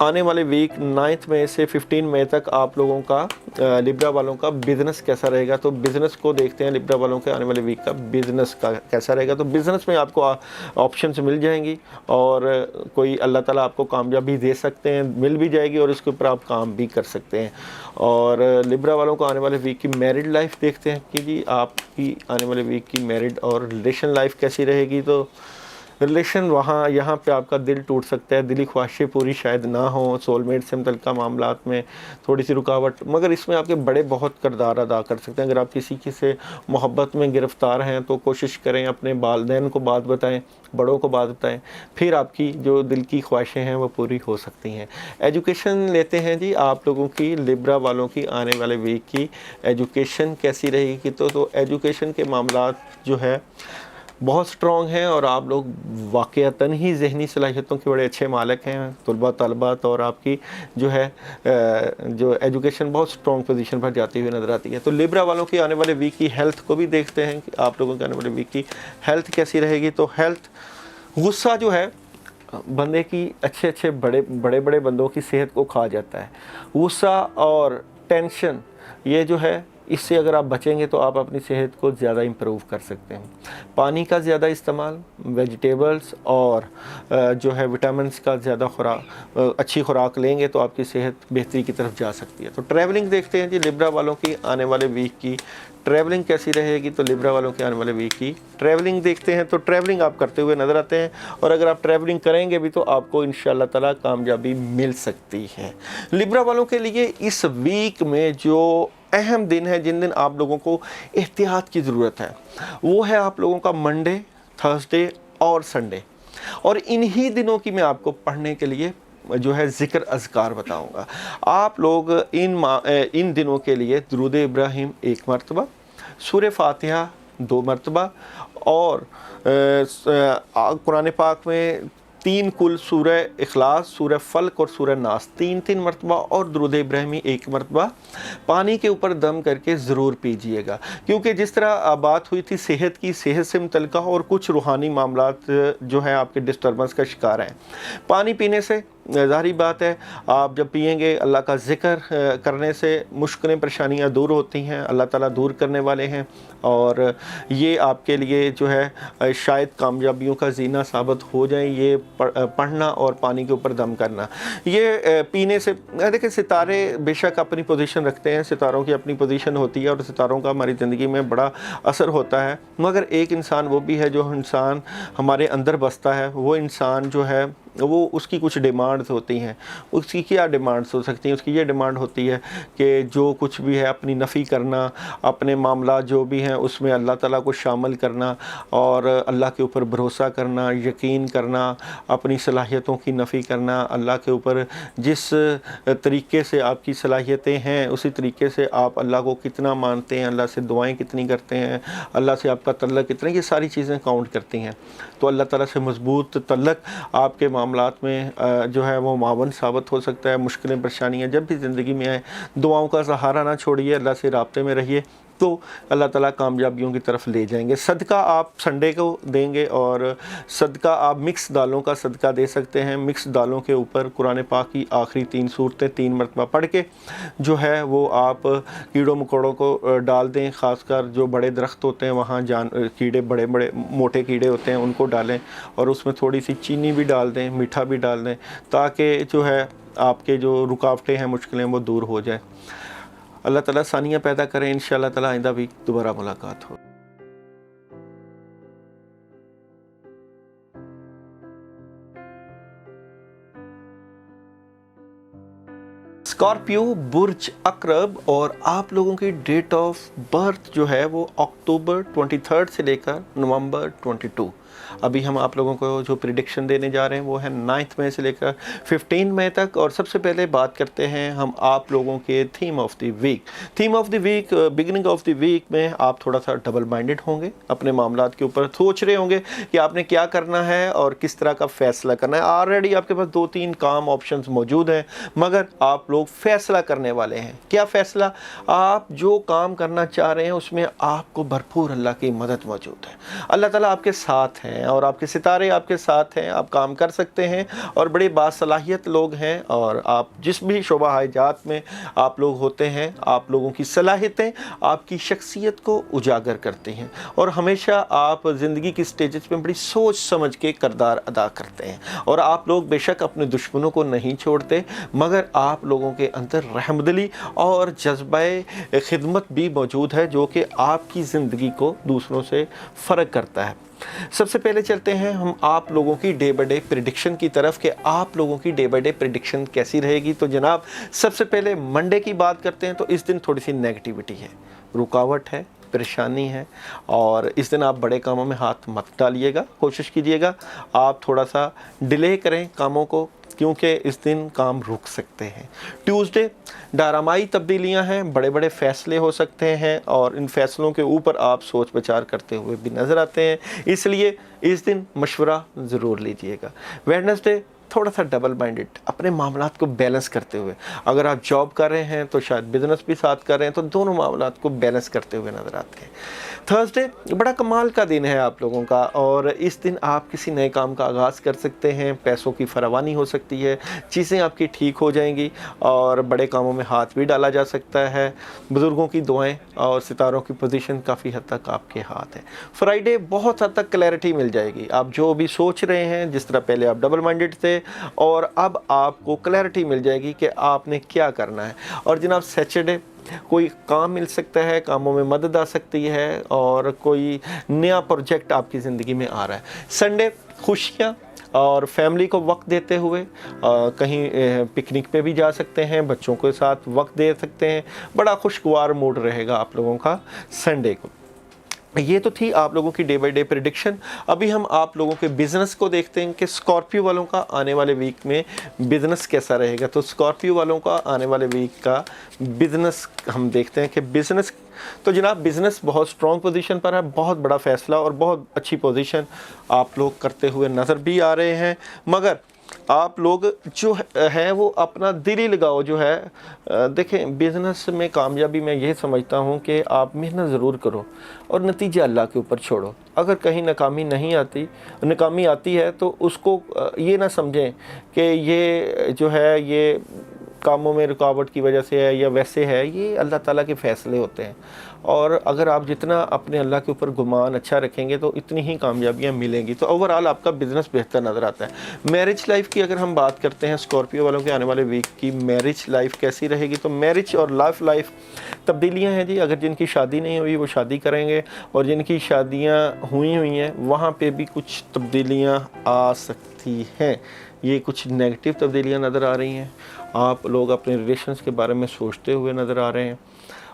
आने वाले वीक 9 मई से 15 मई तक आप लोगों का लिब्रा वालों का बिज़नेस कैसा रहेगा। तो बिज़नेस को देखते हैं, लिब्रा वालों के आने वाले वीक का बिज़नेस का कैसा रहेगा। तो बिज़नेस में आपको ऑप्शंस मिल जाएंगी और कोई अल्लाह ताला आपको कामयाबी दे सकते हैं, मिल भी जाएगी और इसके ऊपर आप काम भी कर सकते हैं। और लिब्रा वालों को आने वाले वीक की मैरिड लाइफ देखते हैं कि जी आपकी आने वाले वीक की मैरिड और रिलेशन लाइफ कैसी रहेगी। तो रिलेशन यहाँ पे आपका दिल टूट सकता है, दिली ख्वाहिशें पूरी शायद ना हो, सोलमेट से मुतल्लिक़ मामलात में थोड़ी सी रुकावट, मगर इसमें आपके बड़े बहुत किरदार अदा कर सकते हैं। अगर आप किसी की से मोहब्बत में गिरफ़्तार हैं तो कोशिश करें अपने वालिदैन को बात बताएं, बड़ों को बात बताएं, फिर आपकी जो दिल की ख्वाहिशें हैं वो पूरी हो सकती हैं। एजुकेशन लेते हैं जी आप लोगों की, लिब्रा वालों की आने वाले वीक की एजुकेशन कैसी रहेगी। तो एजुकेशन के मामलात जो है बहुत स्ट्रॉन्ग हैं और आप लोग वाक़यातन ही ज़हनी सलाहियतों के बड़े अच्छे मालिक हैं, तलबात, और आपकी जो है जो एजुकेशन बहुत स्ट्रॉन्ग पोजीशन पर जाती हुई नज़र आती है। तो लिब्रा वालों की आने वाले वीक की हेल्थ को भी देखते हैं कि आप लोगों के आने वाले वीक की हेल्थ कैसी रहेगी। तो हेल्थ, गुस्सा जो है बंदे की अच्छे बड़े बंदों की सेहत को खा जाता है। गुस्सा और टेंशन ये जो है, इससे अगर आप बचेंगे तो आप अपनी सेहत को ज़्यादा इम्प्रूव कर सकते हैं। पानी का ज़्यादा इस्तेमाल, वेजिटेबल्स और जो है विटामिन्स का ज़्यादा अच्छी खुराक लेंगे तो आपकी सेहत बेहतरी की तरफ जा सकती है। तो ट्रैवलिंग देखते हैं जी लिब्रा वालों की आने वाले वीक की ट्रैवलिंग कैसी रहेगी। तो लिब्रा वालों के आने वाले वीक की ट्रैवलिंग देखते हैं। तो ट्रैवलिंग आप करते हुए नज़र आते हैं और अगर आप ट्रैवलिंग करेंगे भी तो आपको इंशाअल्लाह ताला कामयाबी मिल सकती है। लिब्रा वालों के लिए इस वीक में जो अहम दिन है, जिन दिन आप लोगों को एहतियात की ज़रूरत है, वो है आप लोगों का मंडे, थर्सडे और संडे। और इन्हीं दिनों की मैं आपको पढ़ने के लिए जो है ज़िक्र अज़कार बताऊंगा। आप लोग इन दिनों के लिए दुरूद इब्राहिम 1 मरतबा, सूरह फातिहा 2 मरतबा और कुरान पाक में 3 कुल सूरह इखलास, सूरह फल्क और सूरह नास 3 मरतबा और दुरूद इब्राहिमी 1 मरतबा पानी के ऊपर दम करके ज़रूर पीजिएगा। क्योंकि जिस तरह बात हुई थी सेहत की, सेहत से मुतल्लिक़ और कुछ रूहानी मामलात जो है आपके डिस्टर्बेंस का शिकार हैं। पानी पीने से ज़ाहिर बात है आप जब पिएंगे, अल्लाह का ज़िक्र करने से मुश्किलें परेशानियां दूर होती हैं, अल्लाह ताला दूर करने वाले हैं और ये आपके लिए जो है शायद कामयाबियों का ज़ीना साबित हो जाए। ये पढ़ना और पानी के ऊपर दम करना, ये पीने से देखिए सितारे बेशक अपनी पोजीशन रखते हैं, सितारों की अपनी पोजीशन होती है और सितारों का हमारी ज़िंदगी में बड़ा असर होता है, मगर एक इंसान वो भी है जो इंसान हमारे अंदर बसता है, वो इंसान जो है वो उसकी कुछ डिमांड्स होती हैं। उसकी क्या डिमांड्स हो सकती हैं? उसकी ये डिमांड होती है कि जो कुछ भी है अपनी नफ़ी करना, अपने मामला जो भी हैं उसमें अल्लाह ताला को शामिल करना और अल्लाह के ऊपर भरोसा करना, यकीन करना, अपनी सलाहियतों की नफ़ी करना, अल्लाह के ऊपर जिस तरीके से आपकी सलाहियतें हैं उसी तरीके से आप अल्लाह को कितना मानते हैं, अल्लाह से दुआएँ कितनी करते हैं, अल्लाह से आपका तल्लक कितना, ये सारी चीज़ें काउंट करती हैं। तो अल्लाह ताला से मज़बूत तल्लक आपके मामलात में जो है वो मावन साबित हो सकता है। मुश्किलें परेशानियाँ जब भी ज़िंदगी में आए, दुआओं का सहारा ना छोड़िए, अल्लाह से राब्ते में रहिए, तो अल्लाह ताला कामयाबियों की तरफ ले जाएंगे। सदका आप संडे को देंगे और सदका आप मिक्स दालों का सदका दे सकते हैं। मिक्स दालों के ऊपर कुरान पाक की आखिरी 3 सूरतें 3 मरतबा पढ़ के जो है वो आप कीड़ों मकोड़ों को डाल दें। ख़ासकर जो बड़े दरख्त होते हैं वहाँ कीड़े, बड़े बड़े मोटे कीड़े होते हैं, उनको डालें और उसमें थोड़ी सी चीनी भी डाल दें, मीठा भी डाल दें, ताकि जो है आपके जो रुकावटें हैं, मुश्किलें वो दूर हो जाए। अल्लाह ताला आसानियाँ पैदा करें। इंशाअल्लाह ताला आइंदा भी दोबारा मुलाकात हो। स्कॉर्पियो, बुर्ज अकरब और आप लोगों की डेट ऑफ बर्थ जो है वो अक्टूबर 23 से लेकर नवंबर 22। अभी हम आप लोगों को जो प्रिडिक्शन देने जा रहे हैं वो है 9 मई से लेकर 15 मई तक। और सबसे पहले बात करते हैं हम आप लोगों के theme of the week. Theme of the week, beginning of the week में आप थोड़ा सा डबल माइंडेड होंगे, अपने मामलात के ऊपर सोच रहे होंगे कि आपने क्या करना है और किस तरह का फ़ैसला करना है। ऑलरेडी आपके पास 2-3 काम ऑप्शंस मौजूद हैं, मगर आप लोग फ़ैसला करने वाले हैं। क्या फ़ैसला? आप जो काम करना चाह रहे हैं उसमें आपको भरपूर अल्लाह की मदद मौजूद है, अल्लाह ताला आपके साथ ساتھ ہیں اور آپ کے ستارے آپ کے ساتھ ہیں, آپ کام کر سکتے ہیں اور بڑے باصلاحیت لوگ ہیں, اور آپ جس بھی شعبہ جات میں آپ لوگ ہوتے ہیں, آپ لوگوں کی صلاحیتیں آپ کی شخصیت کو اجاگر کرتی ہیں, اور ہمیشہ آپ زندگی کی سٹیجز پہ بڑی سوچ سمجھ کے کردار ادا کرتے ہیں, اور آپ لوگ بے شک اپنے دشمنوں کو نہیں چھوڑتے, مگر آپ لوگوں کے اندر رحمدلی اور جذبہ خدمت بھی موجود ہے جو کہ آپ کی زندگی کو دوسروں سے فرق کرتا ہے. سب سے پہلے چلتے ہیں ہم آپ لوگوں کی ڈے بائی ڈے پریڈکشن کی طرف کہ آپ لوگوں کی ڈے بائی ڈے پریڈکشن کیسی رہے گی. تو جناب سب سے پہلے منڈے کی بات کرتے ہیں, تو اس دن تھوڑی سی نیگیٹیوٹی ہے, رکاوٹ ہے, پریشانی ہے, اور اس دن آپ بڑے کاموں میں ہاتھ مت ڈالیے گا. کوشش کیجیے گا آپ تھوڑا سا ڈیلے کریں کاموں کو, کیونکہ اس دن کام رک سکتے ہیں. ٹیوزڈے ڈرامائی تبدیلیاں ہیں, بڑے بڑے فیصلے ہو سکتے ہیں, اور ان فیصلوں کے اوپر آپ سوچ بچار کرتے ہوئے بھی نظر آتے ہیں, اس لیے اس دن مشورہ ضرور لیجئے گا. ویڈنسڈے تھوڑا سا ڈبل مائنڈڈ, اپنے معاملات کو بیلنس کرتے ہوئے, اگر آپ جاب کر رہے ہیں تو شاید بزنس بھی ساتھ کر رہے ہیں, تو دونوں معاملات کو بیلنس کرتے ہوئے نظر آتے ہیں. تھرسڈے بڑا کمال کا دن ہے آپ لوگوں کا, اور اس دن آپ کسی نئے کام کا آغاز کر سکتے ہیں, پیسوں کی فراوانی ہو سکتی ہے, چیزیں آپ کی ٹھیک ہو جائیں گی, اور بڑے کاموں میں ہاتھ بھی ڈالا جا سکتا ہے. بزرگوں کی دعائیں اور ستاروں کی پوزیشن کافی حد تک آپ کے ہاتھ ہے. فرائیڈے بہت حد تک کلیئرٹی مل جائے گی, آپ جو بھی سوچ رہے ہیں, جس طرح پہلے آپ ڈبل مائنڈڈ تھے, اور اب آپ کو کلیئرٹی مل جائے گی کہ آپ نے کیا کرنا ہے. اور جناب سیچرڈے کوئی کام مل سکتا ہے, کاموں میں مدد آ سکتی ہے, اور کوئی نیا پروجیکٹ آپ کی زندگی میں آ رہا ہے. سنڈے خوشیاں اور فیملی کو وقت دیتے ہوئے کہیں پکنک پہ بھی جا سکتے ہیں, بچوں کے ساتھ وقت دے سکتے ہیں, بڑا خوشگوار موڈ رہے گا آپ لوگوں کا سنڈے کو. یہ تو تھی آپ لوگوں کی ڈے بائی ڈے پریڈکشن. ابھی ہم آپ لوگوں کے بزنس کو دیکھتے ہیں کہ اسکارپیو والوں کا آنے والے ویک میں بزنس کیسا رہے گا. تو اسکارپیو والوں کا آنے والے ویک کا بزنس ہم دیکھتے ہیں کہ بزنس, تو جناب بزنس بہت سٹرونگ پوزیشن پر ہے, بہت بڑا فیصلہ اور بہت اچھی پوزیشن آپ لوگ کرتے ہوئے نظر بھی آ رہے ہیں, مگر آپ لوگ جو ہیں وہ اپنا دلی لگاؤ جو ہے, دیکھیں بزنس میں کامیابی میں یہ سمجھتا ہوں کہ آپ محنت ضرور کرو اور نتیجہ اللہ کے اوپر چھوڑو. اگر کہیں ناکامی آتی ہے تو اس کو یہ نہ سمجھیں کہ یہ جو ہے یہ کاموں میں رکاوٹ کی وجہ سے ہے یا ویسے ہے, یہ اللہ تعالیٰ کے فیصلے ہوتے ہیں, اور اگر آپ جتنا اپنے اللہ کے اوپر گمان اچھا رکھیں گے تو اتنی ہی کامیابیاں ملیں گی. تو اوورآل آپ کا بزنس بہتر نظر آتا ہے. میرج لائف کی اگر ہم بات کرتے ہیں, اسکارپیو والوں کے آنے والے ویک کی میرج لائف کیسی رہے گی, تو میرج اور لائف تبدیلیاں ہیں جی. اگر جن کی شادی نہیں ہوئی وہ شادی کریں گے, اور جن کی شادیاں ہوئی ہیں وہاں پہ بھی کچھ تبدیلیاں آ سکتی ہیں. یہ کچھ نیگیٹو تبدیلیاں نظر آ رہی ہیں. آپ لوگ اپنے ریلیشنز کے بارے میں سوچتے ہوئے نظر آ رہے ہیں,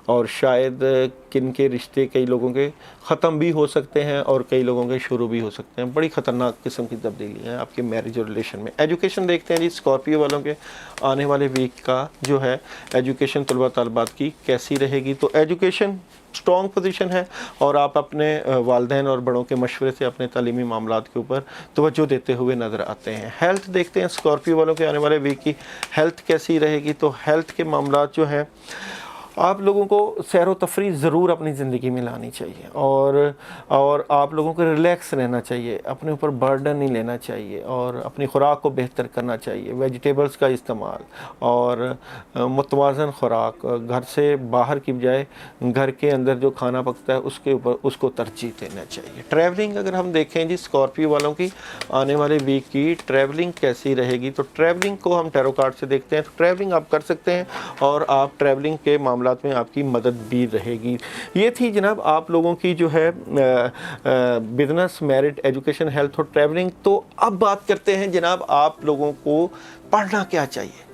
اور شاید کن کے رشتے کئی لوگوں کے ختم بھی ہو سکتے ہیں اور کئی لوگوں کے شروع بھی ہو سکتے ہیں. بڑی خطرناک قسم کی تبدیلی ہیں آپ کے میرج اور ریلیشن میں. ایجوکیشن دیکھتے ہیں جی, اسکارپیو والوں کے آنے والے ویک کا جو ہے ایجوکیشن طلباء طالبات کی کیسی رہے گی. تو ایجوکیشن سٹرونگ پوزیشن ہے, اور آپ اپنے والدین اور بڑوں کے مشورے سے اپنے تعلیمی معاملات کے اوپر توجہ دیتے ہوئے نظر آتے ہیں. ہیلتھ دیکھتے ہیں اسکارپیو والوں کے آنے والے ویک کی ہیلتھ کیسی رہے گی. تو ہیلتھ کے معاملات جو ہیں آپ لوگوں کو سیر و تفریح ضرور اپنی زندگی میں لانی چاہیے, اور آپ لوگوں کو ریلیکس رہنا چاہیے, اپنے اوپر برڈن نہیں لینا چاہیے, اور اپنی خوراک کو بہتر کرنا چاہیے. ویجیٹیبلز کا استعمال اور متوازن خوراک, گھر سے باہر کی بجائے گھر کے اندر جو کھانا پکتا ہے اس کے اوپر اس کو ترجیح دینا چاہیے. ٹریولنگ اگر ہم دیکھیں جی اسکارپیو والوں کی آنے والے ویک کی ٹریولنگ کیسی رہے گی, تو ٹریولنگ کو ہم ٹیرو کارڈ سے دیکھتے ہیں. تو ٹریولنگ آپ کر سکتے ہیں, اور آپ ٹریولنگ کے معاملات میں آپ کی مدد بھی رہے گی. یہ تھی جناب آپ لوگوں کی جو ہے بزنس, میرٹ, ایجوکیشن, ہیلتھ اور ٹریولنگ. تو اب بات کرتے ہیں جناب آپ لوگوں کو پڑھنا کیا چاہیے,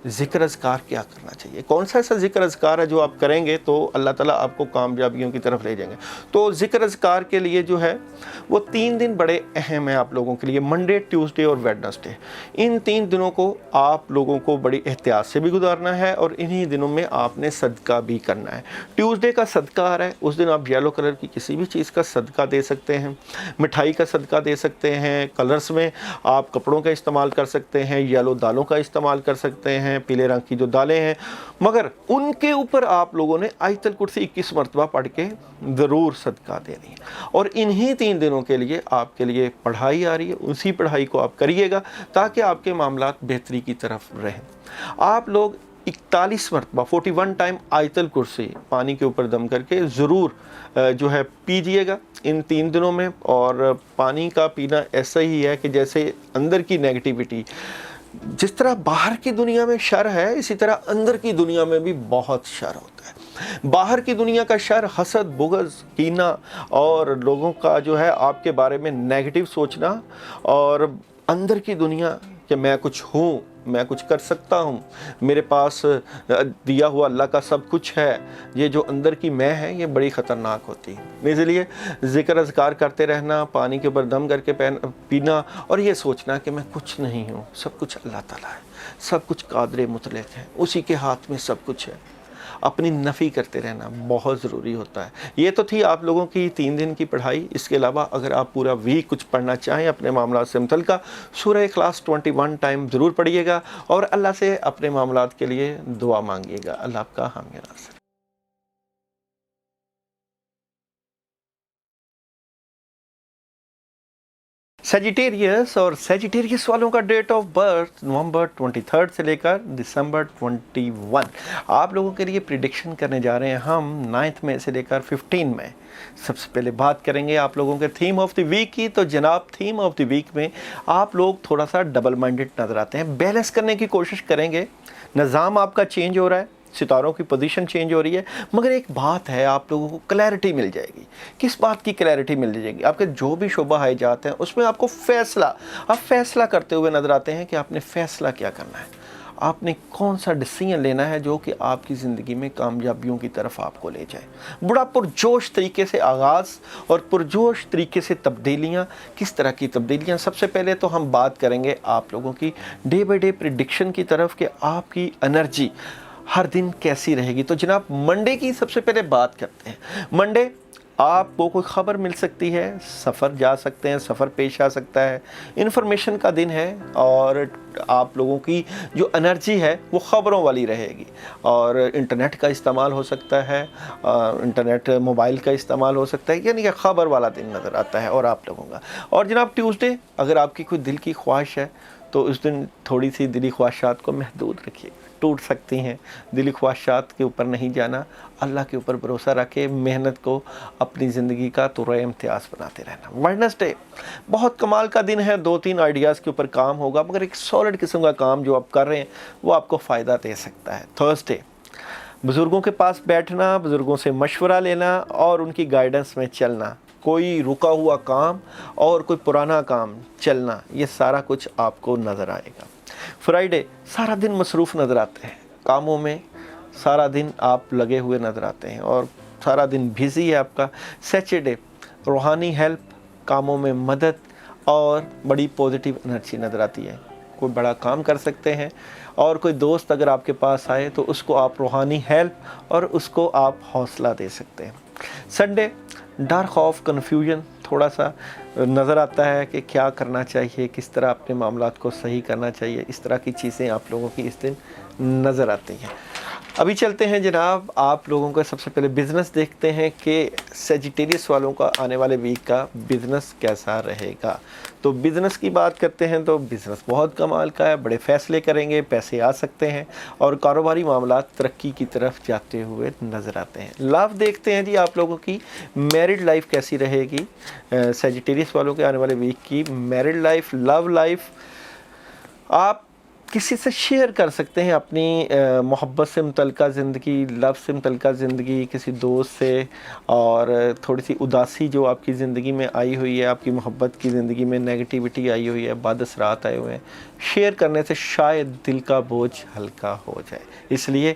ذکر اذکار کیا کرنا چاہیے, کون سا ایسا ذکر اذکار ہے جو آپ کریں گے تو اللہ تعالیٰ آپ کو کامیابیوں کی طرف لے جائیں گے. تو ذکر اذکار کے لیے جو ہے وہ 3 دن بڑے اہم ہیں آپ لوگوں کے لیے, منڈے, ٹیوزڈے اور ویڈنسڈے. ان 3 دنوں کو آپ لوگوں کو بڑی احتیاط سے بھی گزارنا ہے, اور انہی دنوں میں آپ نے صدقہ بھی کرنا ہے. ٹیوزڈے کا صدقہ آ رہا ہے, اس دن آپ یلو کلر کی کسی بھی چیز کا صدقہ دے سکتے ہیں, مٹھائی کا صدقہ دے سکتے ہیں. کلرز میں آپ کپڑوں کا استعمال کر سکتے ہیں, یلو دالوں کا استعمال کر سکتے ہیں, हैं, पीले रंग की जो दालें हैं, मगर उनके ऊपर आप लोगों ने आयतल कुर्सी 21 मरतबा पढ़ के ज़रूर सदका देनी है। और इन्हीं 3 दिनों के लिए आपके लिए पढ़ाई आ रही है, उसी पढ़ाई को आप करिएगा ताकि आपके मामलात बेहतरी की तरफ रहें। आप लोग 41 मरतबा 41 टाइम आयतल कुर्सी पानी के ऊपर दम करके ज़रूर जो है पीजिएगा इन 3 दिनों में। और पानी का पीना ऐसा ही है कि जैसे अंदर की नेगेटिविटी, जिस तरह बाहर की दुनिया में शर है, इसी तरह अंदर की दुनिया में भी बहुत शर होता है। बाहर की दुनिया का शर हसद, बुग़्ज़, कीना और लोगों का जो है आपके बारे में नेगेटिव सोचना, और अंदर की दुनिया कि मैं कुछ हूँ, मैं कुछ कर सकता हूँ, मेरे पास दिया हुआ अल्लाह का सब कुछ है, ये जो अंदर की मैं है ये बड़ी ख़तरनाक होती है। इसलिए ज़िक्र अज़कार करते रहना, पानी के ऊपर दम करके पीना और ये सोचना कि मैं कुछ नहीं हूँ, सब कुछ अल्लाह ताला है, सब कुछ कादिर मुतलक है, उसी के हाथ में सब कुछ है। अपनी नफ़ी करते रहना बहुत ज़रूरी होता है। ये तो थी आप लोगों की 3 दिन की पढ़ाई। इसके अलावा अगर आप पूरा वीक कुछ पढ़ना चाहें अपने मामलात से मुतल्लिक़, सूरह इख़लास 21 टाइम ज़रूर पढ़िएगा और अल्लाह से अपने मामलात के लिए दुआ मांगिएगा। अल्लाह आपका हामी नासिर। सेजिटेरियस और सेजिटेरियस वालों का डेट ऑफ बर्थ नवंबर 23 से लेकर दिसंबर 21। आप लोगों के लिए प्रिडिक्शन करने जा रहे हैं हम 9 मई से लेकर 15 मई। सबसे पहले बात करेंगे आप लोगों के थीम ऑफ द वीक की। तो जनाब, थीम ऑफ द वीक में आप लोग थोड़ा सा डबल माइंडेड नज़र आते हैं। बैलेंस करने की कोशिश करेंगे। निज़ाम आपका चेंज हो रहा है, सितारों की पोजीशन चेंज हो रही है, मगर एक बात है, आप लोगों को क्लैरिटी मिल जाएगी। किस बात की क्लैरिटी मिल जाएगी? आपके जो भी शुबा है जाते हैं उसमें आपको आप फैसला करते हुए नज़र आते हैं कि आपने फ़ैसला क्या करना है, आपने कौन सा डिसीजन लेना है जो कि आपकी ज़िंदगी में कामयाबियों की तरफ आपको ले जाए। बड़ा पुरजोश तरीके से आगाज़ और पुरजोश तरीके से तब्दीलियाँ। किस तरह की तब्दीलियाँ? सबसे पहले तो हम बात करेंगे आप लोगों की डे बाई डे प्रिडिक्शन की तरफ कि आपकी एनर्जी हर दिन कैसी रहेगी। तो जनाब, मंडे की सबसे पहले बात करते हैं। मंडे आपको कोई ख़बर मिल सकती है, सफ़र जा सकते हैं, सफ़र पेश आ सकता है, इन्फॉर्मेशन का दिन है और आप लोगों की जो एनर्जी है वो ख़बरों वाली रहेगी। और इंटरनेट का इस्तेमाल हो सकता है, इंटरनेट मोबाइल का इस्तेमाल हो सकता है, यानी कि ख़बर वाला दिन नज़र आता है और आप लोगों का। और जनाब, ट्यूसडे अगर आपकी कोई दिल की ख्वाहिश है तो उस दिन थोड़ी सी दिली ख्वाहिशात को महदूद रखिए, टूट सकती हैं। दिली ख्वाहिशात के ऊपर नहीं जाना, अल्लाह के ऊपर भरोसा रखे, मेहनत को अपनी ज़िंदगी का तुर्रा इम्तियाज़ बनाते रहना। वेडनेसडे बहुत कमाल का दिन है, 2-3 आइडियाज़ के ऊपर काम होगा, मगर एक सॉलिड किस्म का काम जो आप कर रहे हैं वो आपको फ़ायदा दे सकता है। थर्सडे बुज़ुर्गों के पास बैठना, बुज़ुर्गों से मशवरा लेना और उनकी गाइडेंस में चलना, कोई रुका हुआ काम और कोई पुराना काम चलना, ये सारा कुछ आपको नज़र आएगा। फ्राइडे सारा दिन मसरूफ़ नज़र आते हैं, कामों में सारा दिन आप लगे हुए नज़र आते हैं और सारा दिन बिज़ी है आपका। सैटरडे रूहानी हेल्प, कामों में मदद और बड़ी पॉजिटिव एनर्जी नज़र आती है। कोई बड़ा काम कर सकते हैं और कोई दोस्त अगर आपके पास आए तो उसको आप रूहानी हेल्प और उसको आप हौसला दे सकते हैं। संडे डर, खौफ, कन्फ्यूजन थोड़ा सा नज़र आता है कि क्या करना चाहिए, किस तरह अपने मामलात को सही करना चाहिए, इस तरह की चीज़ें आप लोगों की इस दिन नज़र आती हैं। अभी चलते हैं जनाब, आप लोगों का सबसे पहले बिज़नेस देखते हैं कि सेजिटेरियस वालों का आने वाले वीक का बिज़नेस कैसा रहेगा। तो बिज़नेस की बात करते हैं तो बिज़नेस बहुत कमाल का है, बड़े फ़ैसले करेंगे, पैसे आ सकते हैं और कारोबारी मामलात तरक्की की तरफ जाते हुए नज़र आते हैं। लव देखते हैं जी, आप लोगों की मैरिड लाइफ कैसी रहेगी। सेजिटेरियस वालों के आने वाले वीक की मैरिड लाइफ, लव लाइफ, आप किसी से शेयर कर सकते हैं अपनी मोहब्बत से मुतल्लिक़ा ज़िंदगी, लव से मुतल्लिक़ा ज़िंदगी किसी दोस्त से, और थोड़ी सी उदासी जो आपकी ज़िंदगी में आई हुई है, आपकी मोहब्बत की ज़िंदगी में नेगेटिविटी आई हुई है, बद असरात आए हुए हैं, शेयर करने से शायद दिल का बोझ हल्का हो जाए, इसलिए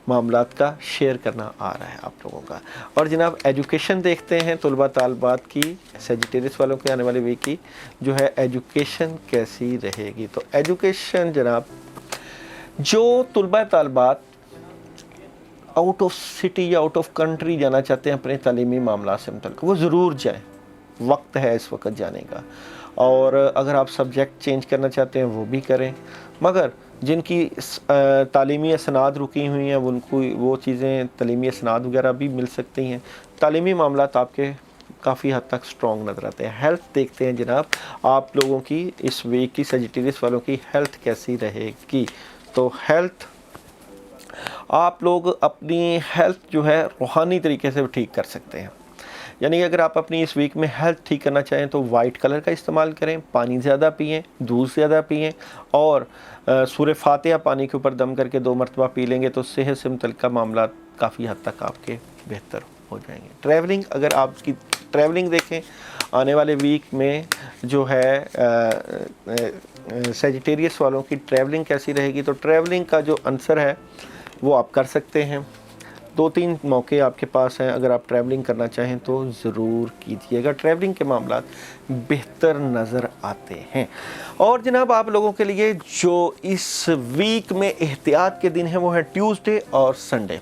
मामलात का शेयर करना आ रहा है आप लोगों का। और जनाब, एजुकेशन देखते हैं तलबा तालबात की, सेजिटेरियस वालों के आने वाले वीक की जो है एजुकेशन कैसी रहेगी। तो एजुकेशन जनाब, जो तलबा तालबात आउट ऑफ सिटी या आउट ऑफ कंट्री जाना चाहते हैं अपने तालीमी मामला से मुतल्लिक़, वो ज़रूर जाएँ, वक्त है इस वक्त जाने का। और अगर आप सब्जेक्ट चेंज करना चाहते हैं वो भी करें, मगर جن کی تعلیمی اسناد رکی ہوئی ہیں ان کو وہ چیزیں تعلیمی اسناد وغیرہ بھی مل سکتی ہیں. تعلیمی معاملات آپ کے کافی حد تک سٹرونگ نظر آتے ہیں. ہیلتھ دیکھتے ہیں جناب, آپ لوگوں کی اس ویک کی سیجیٹیریس والوں کی ہیلتھ کیسی رہے گی. تو ہیلتھ, آپ لوگ اپنی ہیلتھ جو ہے روحانی طریقے سے ٹھیک کر سکتے ہیں. یعنی اگر آپ اپنی اس ویک میں ہیلتھ ٹھیک کرنا چاہیں تو وائٹ کلر کا استعمال کریں, پانی زیادہ پئیں, دودھ زیادہ پئیں, اور سورہ فاتحہ پانی کے اوپر دم کر کے 2 مرتبہ پی لیں گے تو صحت سے متعلقہ معاملات کافی حد تک آپ کے بہتر ہو جائیں گے. ٹریولنگ, اگر آپ کی ٹریولنگ دیکھیں آنے والے ویک میں جو ہے سیجیٹیریس والوں کی ٹریولنگ کیسی رہے گی, تو ٹریولنگ کا جو عنصر ہے وہ آپ کر سکتے ہیں. 2-3 موقع آپ کے پاس ہیں, اگر آپ ٹریولنگ کرنا چاہیں تو ضرور کیجیے گا. ٹریولنگ کے معاملات بہتر نظر آتے ہیں. اور جناب آپ لوگوں کے لیے جو اس ویک میں احتیاط کے دن ہیں وہ ہیں ٹیوزڈے اور سنڈے.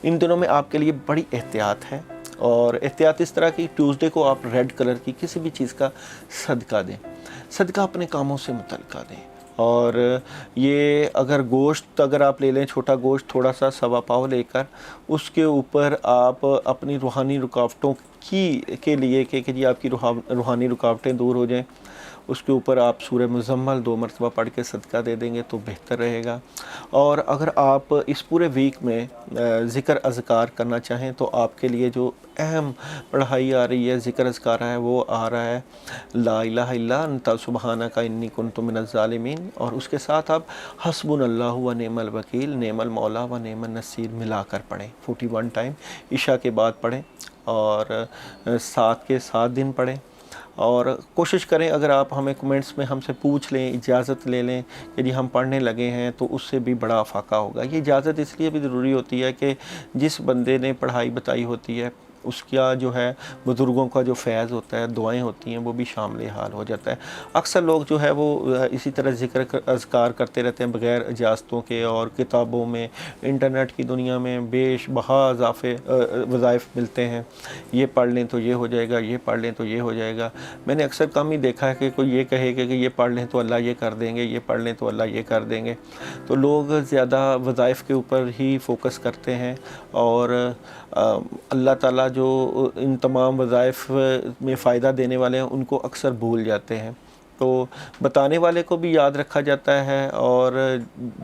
ان دنوں میں آپ کے لیے بڑی احتیاط ہے, اور احتیاط اس طرح کی, ٹیوزڈے کو آپ ریڈ کلر کی کسی بھی چیز کا صدقہ دیں, صدقہ اپنے کاموں سے متعلقہ دیں. اور یہ اگر گوشت اگر آپ لے لیں, چھوٹا گوشت تھوڑا سا 1.25 پاؤ لے کر, اس کے اوپر آپ اپنی روحانی رکاوٹوں کے لیے کہ جی آپ کی روحانی رکاوٹیں دور ہو جائیں, اس کے اوپر آپ سورہ مزمل 2 مرتبہ پڑھ کے صدقہ دے دیں گے تو بہتر رہے گا. اور اگر آپ اس پورے ویک میں ذکر اذکار کرنا چاہیں تو آپ کے لیے جو اہم پڑھائی آ رہی ہے, ذکر اذکار ہے, وہ آ رہا ہے لا الہ الا انت سبحانک انی کنت من الظالمین, اور اس کے ساتھ آپ حسبنا اللہ و نعم الوکیل نعم المولا و نعم النصیر ملا کر پڑھیں. 41 ٹائم عشاء کے بعد پڑھیں, اور 7 کے 7 دن پڑھیں. اور کوشش کریں, اگر آپ ہمیں کمنٹس میں ہم سے پوچھ لیں, اجازت لے لیں کہ جی ہم پڑھنے لگے ہیں, تو اس سے بھی بڑا افاقہ ہوگا. یہ اجازت اس لیے بھی ضروری ہوتی ہے کہ جس بندے نے پڑھائی بتائی ہوتی ہے اس کا جو ہے بزرگوں کا جو فیض ہوتا ہے, دعائیں ہوتی ہیں, وہ بھی شامل حال ہو جاتا ہے. اکثر لوگ جو ہے وہ اسی طرح ذکر اذکار کرتے رہتے ہیں بغیر اجازتوں کے, اور کتابوں میں انٹرنیٹ کی دنیا میں بے بہا اضافے وظائف ملتے ہیں, یہ پڑھ لیں تو یہ ہو جائے گا, یہ پڑھ لیں تو یہ ہو جائے گا. میں نے اکثر کم ہی دیکھا ہے کہ کوئی یہ کہے کہ یہ پڑھ لیں تو اللہ یہ کر دیں گے, یہ پڑھ لیں تو اللہ یہ کر دیں گے. تو لوگ زیادہ وظائف کے اوپر ہی فوکس کرتے ہیں, اور اللہ تعالیٰ جو ان تمام وظائف میں فائدہ دینے والے ہیں ان کو اکثر بھول جاتے ہیں. تو بتانے والے کو بھی یاد رکھا جاتا ہے, اور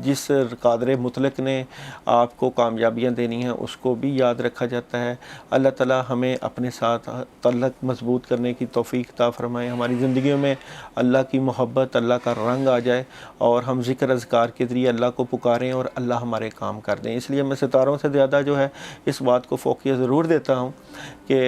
جس قادر مطلق نے آپ کو کامیابیاں دینی ہیں اس کو بھی یاد رکھا جاتا ہے. اللہ تعالیٰ ہمیں اپنے ساتھ تعلق مضبوط کرنے کی توفیق عطا فرمائے, ہماری زندگیوں میں اللہ کی محبت, اللہ کا رنگ آ جائے, اور ہم ذکر اذکار کے ذریعے اللہ کو پکاریں اور اللہ ہمارے کام کر دیں. اس لیے میں ستاروں سے زیادہ جو ہے اس بات کو فوقیت ضرور دیتا ہوں کہ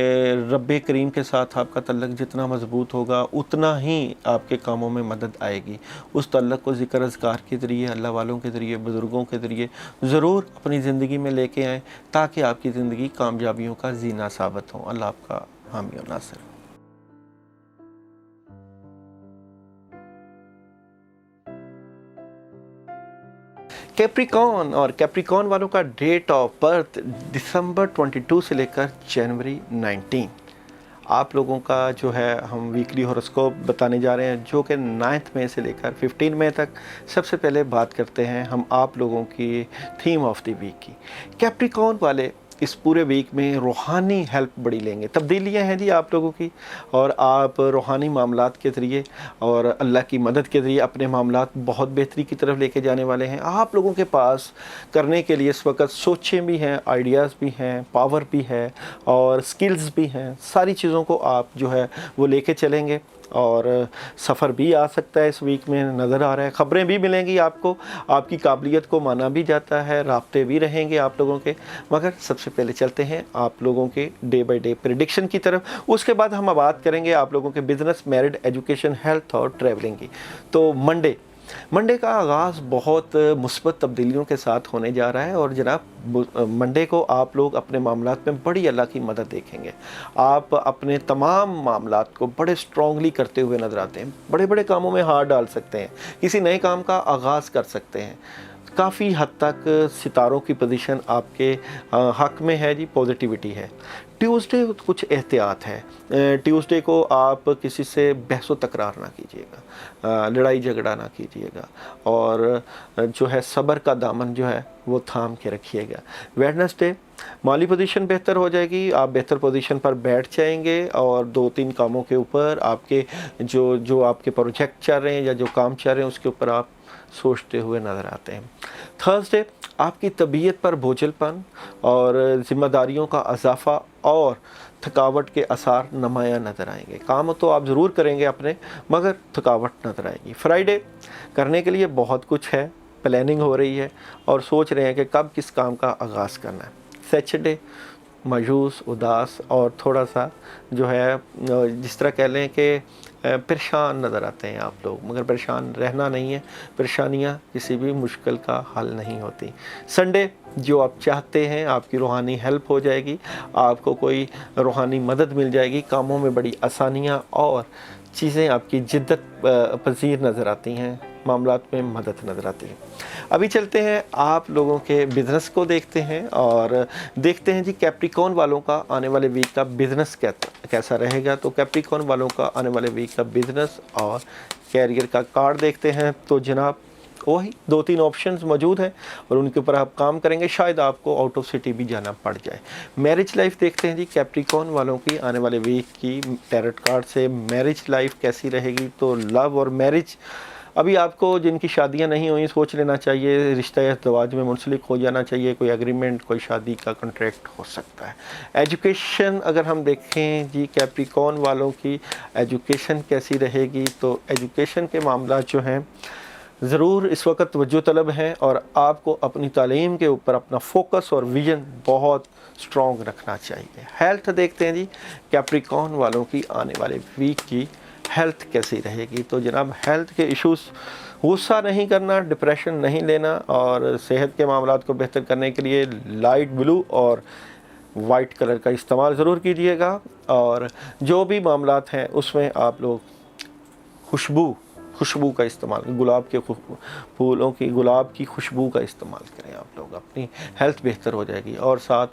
رب کریم کے ساتھ آپ کا تعلق جتنا مضبوط ہوگا اتنا ہی آپ کے کاموں میں مدد آئے گی. اس تعلق کو ذکر اذکار کے ذریعے, اللہ والوں کے ذریعے, بزرگوں کے ذریعے ضرور اپنی زندگی میں لے کے آئیں, تاکہ آپ کی زندگی کامیابیوں کا زینہ ثابت ہو. اللہ آپ کا حامی و ناصر. کیپریکون, اور کیپریکون والوں کا ڈیٹ آف برتھ دسمبر 22 سے لے کر جنوری 19. آپ لوگوں کا جو ہے ہم ویکلی ہوراسکوپ بتانے جا رہے ہیں, جو کہ 9 مئی سے لے کر 15 مئی تک. سب سے پہلے بات کرتے ہیں ہم آپ لوگوں کی تھیم آف دی ویک کی. کیپریکون والے اس پورے ویک میں روحانی ہیلپ بڑی لیں گے. تبدیلیاں ہیں جی آپ لوگوں کی, اور آپ روحانی معاملات کے ذریعے اور اللہ کی مدد کے ذریعے اپنے معاملات بہت بہتری کی طرف لے کے جانے والے ہیں. آپ لوگوں کے پاس کرنے کے لیے اس وقت سوچیں بھی ہیں, آئیڈیاز بھی ہیں, پاور بھی ہے, اور سکلز بھی ہیں. ساری چیزوں کو آپ جو ہے وہ لے کے چلیں گے, اور سفر بھی آ سکتا ہے اس ویک میں نظر آ رہا ہے. خبریں بھی ملیں گی آپ کو, آپ کی قابلیت کو مانا بھی جاتا ہے, رابطے بھی رہیں گے آپ لوگوں کے. مگر سب سے پہلے چلتے ہیں آپ لوگوں کے ڈے بائی ڈے پریڈکشن کی طرف. اس کے بعد ہم بات کریں گے آپ لوگوں کے بزنس, میرڈ, ایجوکیشن, ہیلتھ اور ٹریولنگ کی. تو منڈے کا آغاز بہت مثبت تبدیلیوں کے ساتھ ہونے جا رہا ہے, اور جناب منڈے کو آپ لوگ اپنے معاملات میں بڑی اللہ کی مدد دیکھیں گے. آپ اپنے تمام معاملات کو بڑے اسٹرانگلی کرتے ہوئے نظر آتے ہیں. بڑے بڑے کاموں میں ہاتھ ڈال سکتے ہیں, کسی نئے کام کا آغاز کر سکتے ہیں. کافی حد تک ستاروں کی پوزیشن آپ کے حق میں ہے جی, پازیٹیوٹی ہے. ट्यूसडे कुछ एहतियात है। ट्यूसडे को आप किसी से बहस व तकरार ना कीजिएगा, लड़ाई झगड़ा ना कीजिएगा, और जो है सब्र का दामन जो है वो थाम के रखिएगा। वेडनेसडे माली पोजीशन बेहतर हो जाएगी, आप बेहतर पोजीशन पर बैठ जाएंगे और 2-3 कामों के ऊपर आपके जो आपके प्रोजेक्ट चल रहे हैं या जो काम चल रहे हैं उसके ऊपर आप सोचते हुए नज़र आते हैं। थर्सडे आपकी तबीयत पर बोझलपन और ज़िम्मेदारियों का इजाफ़ा और थकावट के आसार नुमायाँ नज़र आएंगे। काम तो आप ज़रूर करेंगे अपने, मगर थकावट नज़र आएगी। फ्राइडे करने के लिए बहुत कुछ है, प्लानिंग हो रही है और सोच रहे हैं कि कब किस काम का आगाज़ करना है। सैटरडे मायूस, उदास और थोड़ा सा जो है जिस तरह कह लें कि परेशान नज़र आते हैं आप लोग, मगर परेशान रहना नहीं है, परेशानियां किसी भी मुश्किल का हल नहीं होती। संडे जो आप चाहते हैं, आपकी रूहानी हेल्प हो जाएगी, आपको कोई रूहानी मदद मिल जाएगी, कामों में बड़ी आसानियां और चीज़ें आपकी जिद्दत पजीर नज़र आती हैं, मामलात में मदद नज़र आती है। अभी चलते हैं आप लोगों के बिज़नेस को देखते हैं और देखते हैं जी कैप्रिकॉर्न वालों का आने वाले वीक का बिज़नेस कैसा रहेगा। तो कैप्रिकॉर्न वालों का आने वाले वीक का बिज़नेस और कैरियर का कार्ड देखते हैं तो जनाब वही 2-3 ऑप्शंस मौजूद हैं और उनके ऊपर आप काम करेंगे, शायद आपको आउट ऑफ सिटी भी जाना पड़ जाए। मैरिज लाइफ देखते हैं जी कैप्रिकॉर्न वालों की आने वाले वीक की टैरोट कार्ड से मैरिज लाइफ कैसी रहेगी। तो लव और मैरिज, अभी आपको जिनकी शादियां नहीं हुई सोच लेना चाहिए, रिश्ता या दवाज में मुंसलिक हो जाना चाहिए, कोई एग्रीमेंट, कोई शादी का कॉन्ट्रैक्ट हो सकता है। एजुकेशन अगर हम देखें जी कैप्रिकॉर्न वालों की एजुकेशन कैसी रहेगी, तो एजुकेशन के मामला जो हैं ज़रूर इस वक्त तवज्जो तलब हैं और आपको अपनी तालीम के ऊपर अपना फोकस और विजन बहुत स्ट्रॉन्ग रखना चाहिए। हेल्थ देखते हैं जी कैप्रिकॉर्न वालों की आने वाले वीक की हेल्थ कैसी रहेगी। तो जनाब हेल्थ के इश्यूज़, गुस्सा नहीं करना, डिप्रेशन नहीं लेना और सेहत के मामलात को बेहतर करने के लिए लाइट ब्लू और वाइट कलर का इस्तेमाल ज़रूर कीजिएगा। और जो भी मामलात हैं उसमें आप लोग खुशबू का इस्तेमाल, गुलाब के फूलों की, गुलाब की खुशबू का इस्तेमाल करें आप लोग, अपनी हेल्थ बेहतर हो जाएगी। और साथ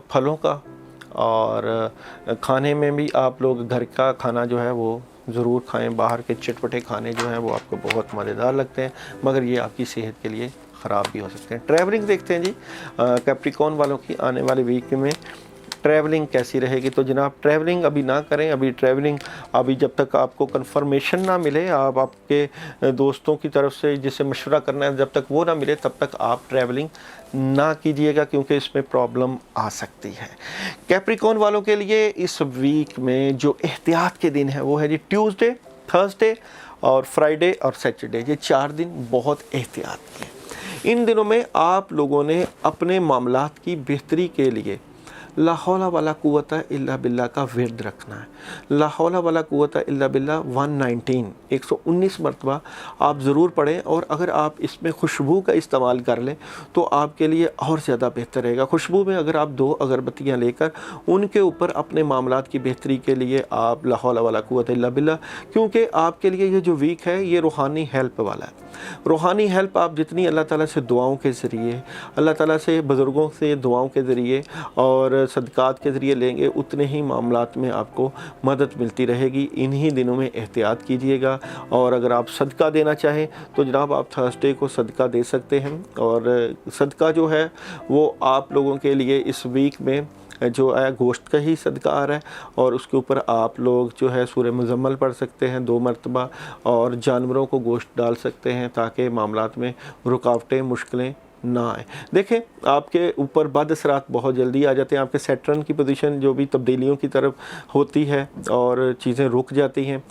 फलों का और खाने में भी आप लोग घर का खाना जो है वो ज़रूर खाएं। बाहर के चटपटे खाने जो हैं वो आपको बहुत मज़ेदार लगते हैं, मगर ये आपकी सेहत के लिए ख़राब भी हो सकते हैं। ट्रैवलिंग देखते हैं जी कैप्रिकॉर्न वालों की आने वाले वीक में ट्रैवलिंग कैसी रहेगी। तो जनाब ट्रैवलिंग अभी ना करें, अभी जब तक आपको कंफर्मेशन ना मिले, आप आपके दोस्तों की तरफ से जिससे मशवरा करना है जब तक वो ना मिले तब तक आप ट्रैवलिंग ना कीजिएगा, क्योंकि इसमें प्रॉब्लम आ सकती है। कैप्रिकॉर्न वालों के लिए इस वीक में जो एहतियात के दिन है वो है जी ट्यूसडे, थर्सडे और फ्राइडे और सैटरडे। ये 4 दिन बहुत एहतियात के। इन दिनों में आप लोगों ने अपने मामलात की बेहतरी के लिए ला हौला वला कुव्वता इल्ला बिल्लाह का विर्द रखना है। ला हौला वला कुव्वता इल्ला बिल्लाह 119 मरतबा आप ज़रूर पढ़ें, और अगर आप इसमें खुशबू का इस्तेमाल कर लें तो आपके लिए और ज़्यादा बेहतर रहेगा। खुशबू में अगर आप 2 अगरबत्तियाँ लेकर उनके ऊपर अपने मामलात की बेहतरी के लिए आप ला हौला वला कुव्वता इल्ला बिल्लाह, क्योंकि आपके लिए ये जो वीक है ये रूहानी हेल्प वाला है। रूहानी हेल्प आप जितनी अल्लाह ताला से दुआओं के ज़रिए, अल्लाह ताला से बुज़ुर्गों से दुआओं के ज़रिए और सदक़ात के ज़रिए लेंगे, उतने ही मामलात में आपको मदद मिलती रहेगी। इन्हीं दिनों में एहतियात कीजिएगा। और अगर आप सदका देना चाहें तो जनाब आप थर्सडे को सदका दे सकते हैं, और सदका जो है वो आप लोगों के लिए इस वीक में जो है गोश्त का ही सदका आ रहा है, और उसके ऊपर आप लोग जो है सूरह मुज़म्मल पढ़ सकते हैं 2 मरतबा, और जानवरों को गोश्त डाल सकते हैं ताकि मामलात में रुकावटें, मुश्किलें ना आए। देखें आपके ऊपर बद असरात बहुत जल्दी आ जाते हैं, आपके सैटर्न की पोजीशन जो भी तब्दीलियों की तरफ होती है और चीज़ें रुक जाती हैं।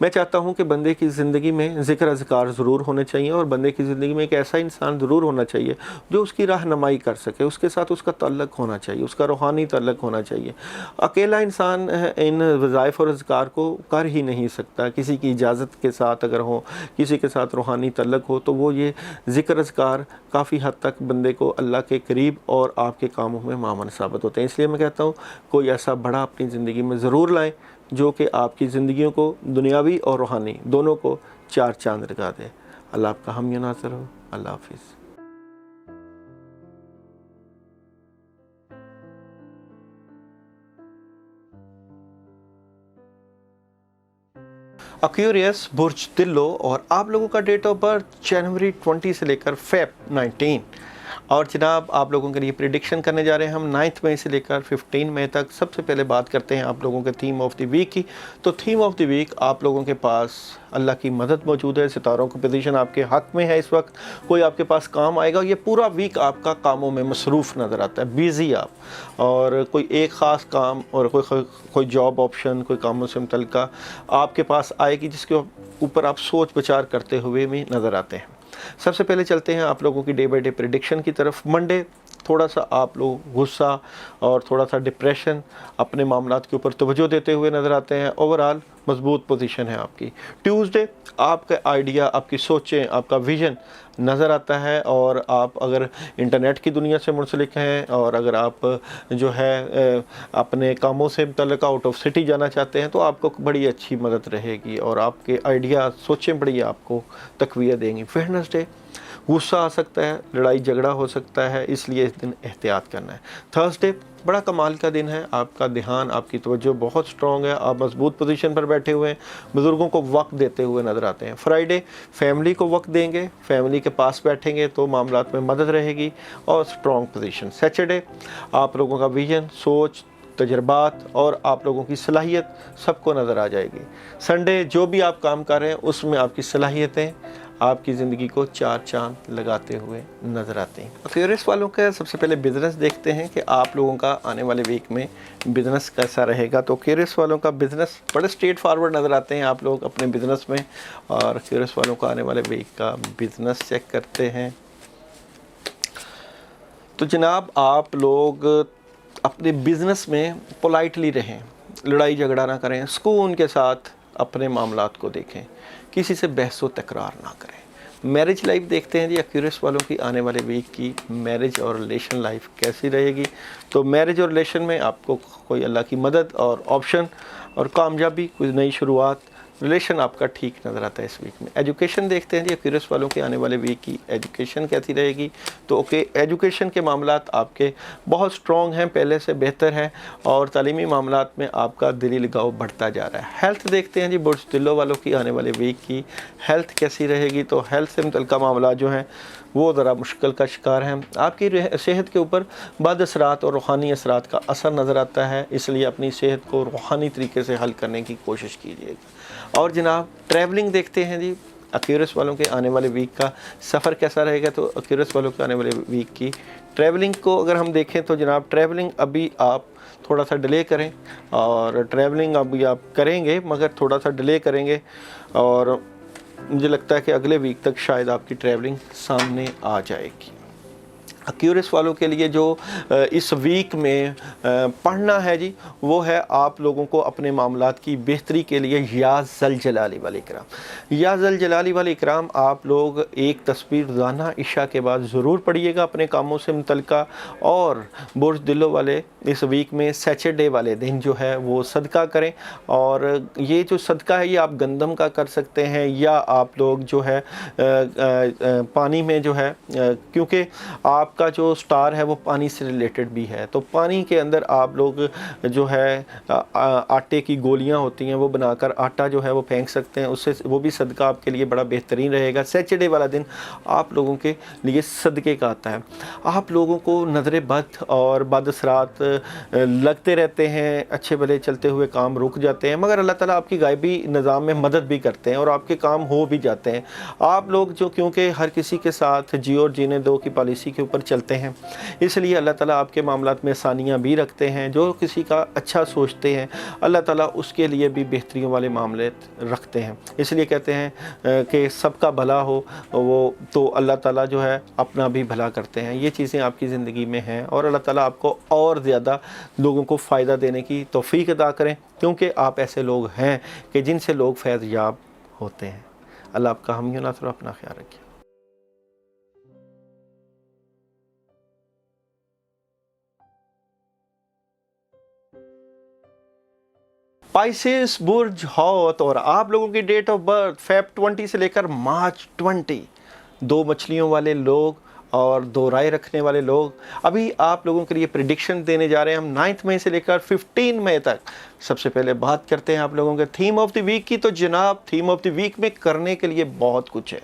मैं चाहता हूं कि बंदे की ज़िंदगी में ज़िक्र अज़कार ज़रूर होने चाहिए, और बंदे की ज़िंदगी में एक ऐसा इंसान ज़रूर होना चाहिए जो उसकी रहनुमाई कर सके, उसके साथ उसका तल्लुक़ होना चाहिए, उसका रूहानी तल्लुक़ होना चाहिए। अकेला इंसान इन वज़ाइफ़ और अज़कार को कर ही नहीं सकता। किसी की इजाज़त के साथ अगर हो, किसी के साथ रूहानी तल्लुक़ हो, तो वो ये ज़िक्र अज़कार काफ़ी हद तक बंदे को अल्लाह के करीब और आपके कामों में मामन साबित होते हैं। इसलिए मैं कहता हूँ कोई ऐसा बड़ा अपनी ज़िंदगी में ज़रूर लाएं जो कि आपकी ज़िंदगियों को दुनियावी और रूहानी दोनों को 4 चांद लगा दे। अल्लाह आपका हम नाज़र हो। अल्लाह हाफ़िज़। एक्वेरियस बुर्ज तिल्लो, और आप लोगों का डेट ऑफ बर्थ जनवरी 20 से लेकर फेब 19। और जनाब आप लोगों के लिए प्रिडिक्शन करने जा रहे हैं हम 9 मई से लेकर 15 मई तक। सबसे पहले बात करते हैं आप लोगों के थीम ऑफ द वीक की। तो थीम ऑफ द वीक, आप लोगों के पास अल्लाह की मदद मौजूद है, सितारों की पोजीशन आपके हक में है। इस वक्त कोई आपके पास काम आएगा, ये पूरा वीक आपका कामों में मसरूफ़ नज़र आता है, बिज़ी आप, और कोई एक ख़ास काम और कोई जॉब ऑप्शन, कोई कामों से मुतल्लिका आपके पास आएगी जिसके ऊपर आप सोच विचार करते हुए भी नज़र आते हैं। सबसे पहले चलते हैं आप लोगों की डे बाय डे प्रेडिक्शन की तरफ। मंडे थोड़ा सा आप लोग गुस्सा और थोड़ा सा डिप्रेशन, अपने मामलात के ऊपर तवज्जो देते हुए नज़र आते हैं। ओवरऑल मजबूत पोजीशन है आपकी। ट्यूसडे आपका आइडिया, आपकी सोचें, आपका विज़न नज़र आता है, और आप अगर इंटरनेट की दुनिया से मुंसलिक हैं और अगर आप जो है अपने कामों से मुतल्लिक आउट ऑफ सिटी जाना चाहते हैं तो आपको बड़ी अच्छी मदद रहेगी और आपके आइडिया, सोचें बड़ी आपको तक़वियत देंगी। वेडनेसडे गुस्सा आ सकता है, लड़ाई झगड़ा हो सकता है, इसलिए इस दिन एहतियात करना है। थर्सडे बड़ा कमाल का दिन है, आपका ध्यान, आपकी तवज्जो बहुत स्ट्रॉन्ग है, आप मजबूत पोजीशन पर बैठे हुए हैं, बुज़ुर्गों को वक्त देते हुए नज़र आते हैं। फ्राइडे फैमिली को वक्त देंगे, फैमिली के पास बैठेंगे तो मामलात में मदद रहेगी और स्ट्रॉन्ग पोजीशन। सैटरडे आप लोगों का विजन, सोच, तजर्बात और आप लोगों की सलाहियत सबको नज़र आ जाएगी। संडे जो भी आप काम कर रहे हैं उसमें आपकी सलाहियतें आपकी ज़िंदगी को चार चांद लगाते हुए नज़र आते हैं। एक्वेरियस वालों का सबसे पहले बिज़नेस देखते हैं कि आप लोगों का आने वाले वीक में बिज़नेस कैसा रहेगा। तो एक्वेरियस वालों का बिज़नेस बड़े स्ट्रेट फॉरवर्ड नज़र आते हैं आप लोग अपने बिज़नेस में, और एक्वेरियस वालों का आने वाले वीक का बिज़नेस चेक करते हैं। तो जनाब आप लोग अपने बिज़नेस में पोलाइटली रहें, लड़ाई झगड़ा ना करें, सुकून के साथ अपने मामलात को देखें, किसी से बहस व तकरार ना करें। मैरिज लाइफ देखते हैं जी एक्वेरियस वालों की आने वाले वीक की मैरिज और रिलेशन लाइफ कैसी रहेगी। तो मैरिज और रिलेशन में आपको कोई अल्लाह की मदद और ऑप्शन और कामयाबी, कोई नई शुरुआत, रिलेशन आपका ठीक नज़र आता है इस वीक में। एजुकेशन देखते हैं जी एक्वेरियस वालों के आने वाले वीक की एजुकेशन कैसी रहेगी। तो ओके, एजुकेशन के मामलात आपके बहुत स्ट्रॉन्ग हैं, पहले से बेहतर हैं, और तालीमी मामलात में आपका दिली लगाव बढ़ता जा रहा है। हेल्थ देखते हैं जी बुर्ज तिल्लो वालों की आने वाले वीक की हेल्थ कैसी रहेगी। तो हेल्थ से मुतल्लिका मामला जो हैं वो ज़रा मुश्किल का शिकार हैं। आपकी सेहत के ऊपर बद असरात और रूहानी असरात का असर नज़र आता है, इसलिए अपनी सेहत को रूहानी तरीके से हल करने की कोशिश कीजिएगा। और जनाब ट्रैवलिंग देखते हैं जी एक्वेरियस वालों के आने वाले वीक का सफ़र कैसा रहेगा। तो एक्वेरियस वालों के आने वाले वीक की ट्रैवलिंग को अगर हम देखें तो जनाब ट्रैवलिंग अभी आप थोड़ा सा डिले करें, और ट्रैवलिंग अभी आप करेंगे मगर थोड़ा सा डिले करेंगे, और मुझे लगता है कि अगले वीक तक शायद आपकी ट्रैवलिंग सामने आ जाएगी। एक्वेरियस वालों के लिए जो इस वीक में पढ़ना है जी वो है आप लोगों को अपने मामलात की बेहतरी के लिए या ज़ल जलाली वाल इकराम। या ज़ल जलाली वाल इकराम आप लोग एक तस्वीर रोज़ाना इशा के बाद ज़रूर पढ़िएगा अपने कामों से मुतल्लिका। और बुर्ज तिल्लो वाले इस वीक में सैटरडे वाले दिन जो है वो सदका करें, और ये जो सदका है ये आप गंदम का कर सकते हैं, या आप लोग जो है पानी में जो है, क्योंकि आपका जो स्टार है वो पानी से रिलेटेड भी है, तो पानी के अंदर आप लोग जो है आटे की गोलियां होती हैं वो बनाकर आटा जो है वो फेंक सकते हैं, उससे वो भी सदका आपके लिए बड़ा बेहतरीन रहेगा। सैटरडे वाला दिन आप लोगों के लिए सदक़े का आता है। आप लोगों को नज़र बद और बद असरात लगते रहते हैं, अच्छे भले चलते हुए काम रुक जाते हैं, मगर अल्लाह ताला आपकी गायबी निज़ाम में मदद भी करते हैं और आपके काम हो भी जाते हैं। आप लोग जो क्योंकि हर किसी के साथ जियो और जीने दो की पॉलिसी के ऊपर चलते हैं, इसलिए अल्लाह ताला आपके मामलात में आसानियाँ भी रखते हैं। जो किसी का अच्छा सोचते हैं अल्लाह ताला उसके लिए भी बेहतरियों वाले मामले रखते हैं। इसलिए कहते हैं कि सबका भला हो वो तो अल्लाह ताला जो है अपना भी भला करते हैं। ये चीज़ें आपकी ज़िंदगी में हैं और अल्लाह ताला आपको और ज़्यादा लोगों को फ़ायदा देने की तौफ़ीक अता करें, क्योंकि आप ऐसे लोग हैं कि जिनसे लोग फैज़ याब होते हैं। अल्लाह आपका हामी नासर, अपना ख्याल रखिए। पाइसेस बुर्ज हौत, और आप लोगों की डेट ऑफ बर्थ फेब 20 से लेकर मार्च 20। दो मछलियों वाले लोग اور دو رائے رکھنے والے لوگ ابھی آپ لوگوں کے لیے پریڈکشن دینے جا رہے ہیں ہم 9 مئی سے لے کر 15 مئی تک۔ سب سے پہلے بات کرتے ہیں آپ لوگوں کے تھیم آف دی ویک کی۔ تو جناب تھیم آف دی ویک میں کرنے کے لیے بہت کچھ ہے،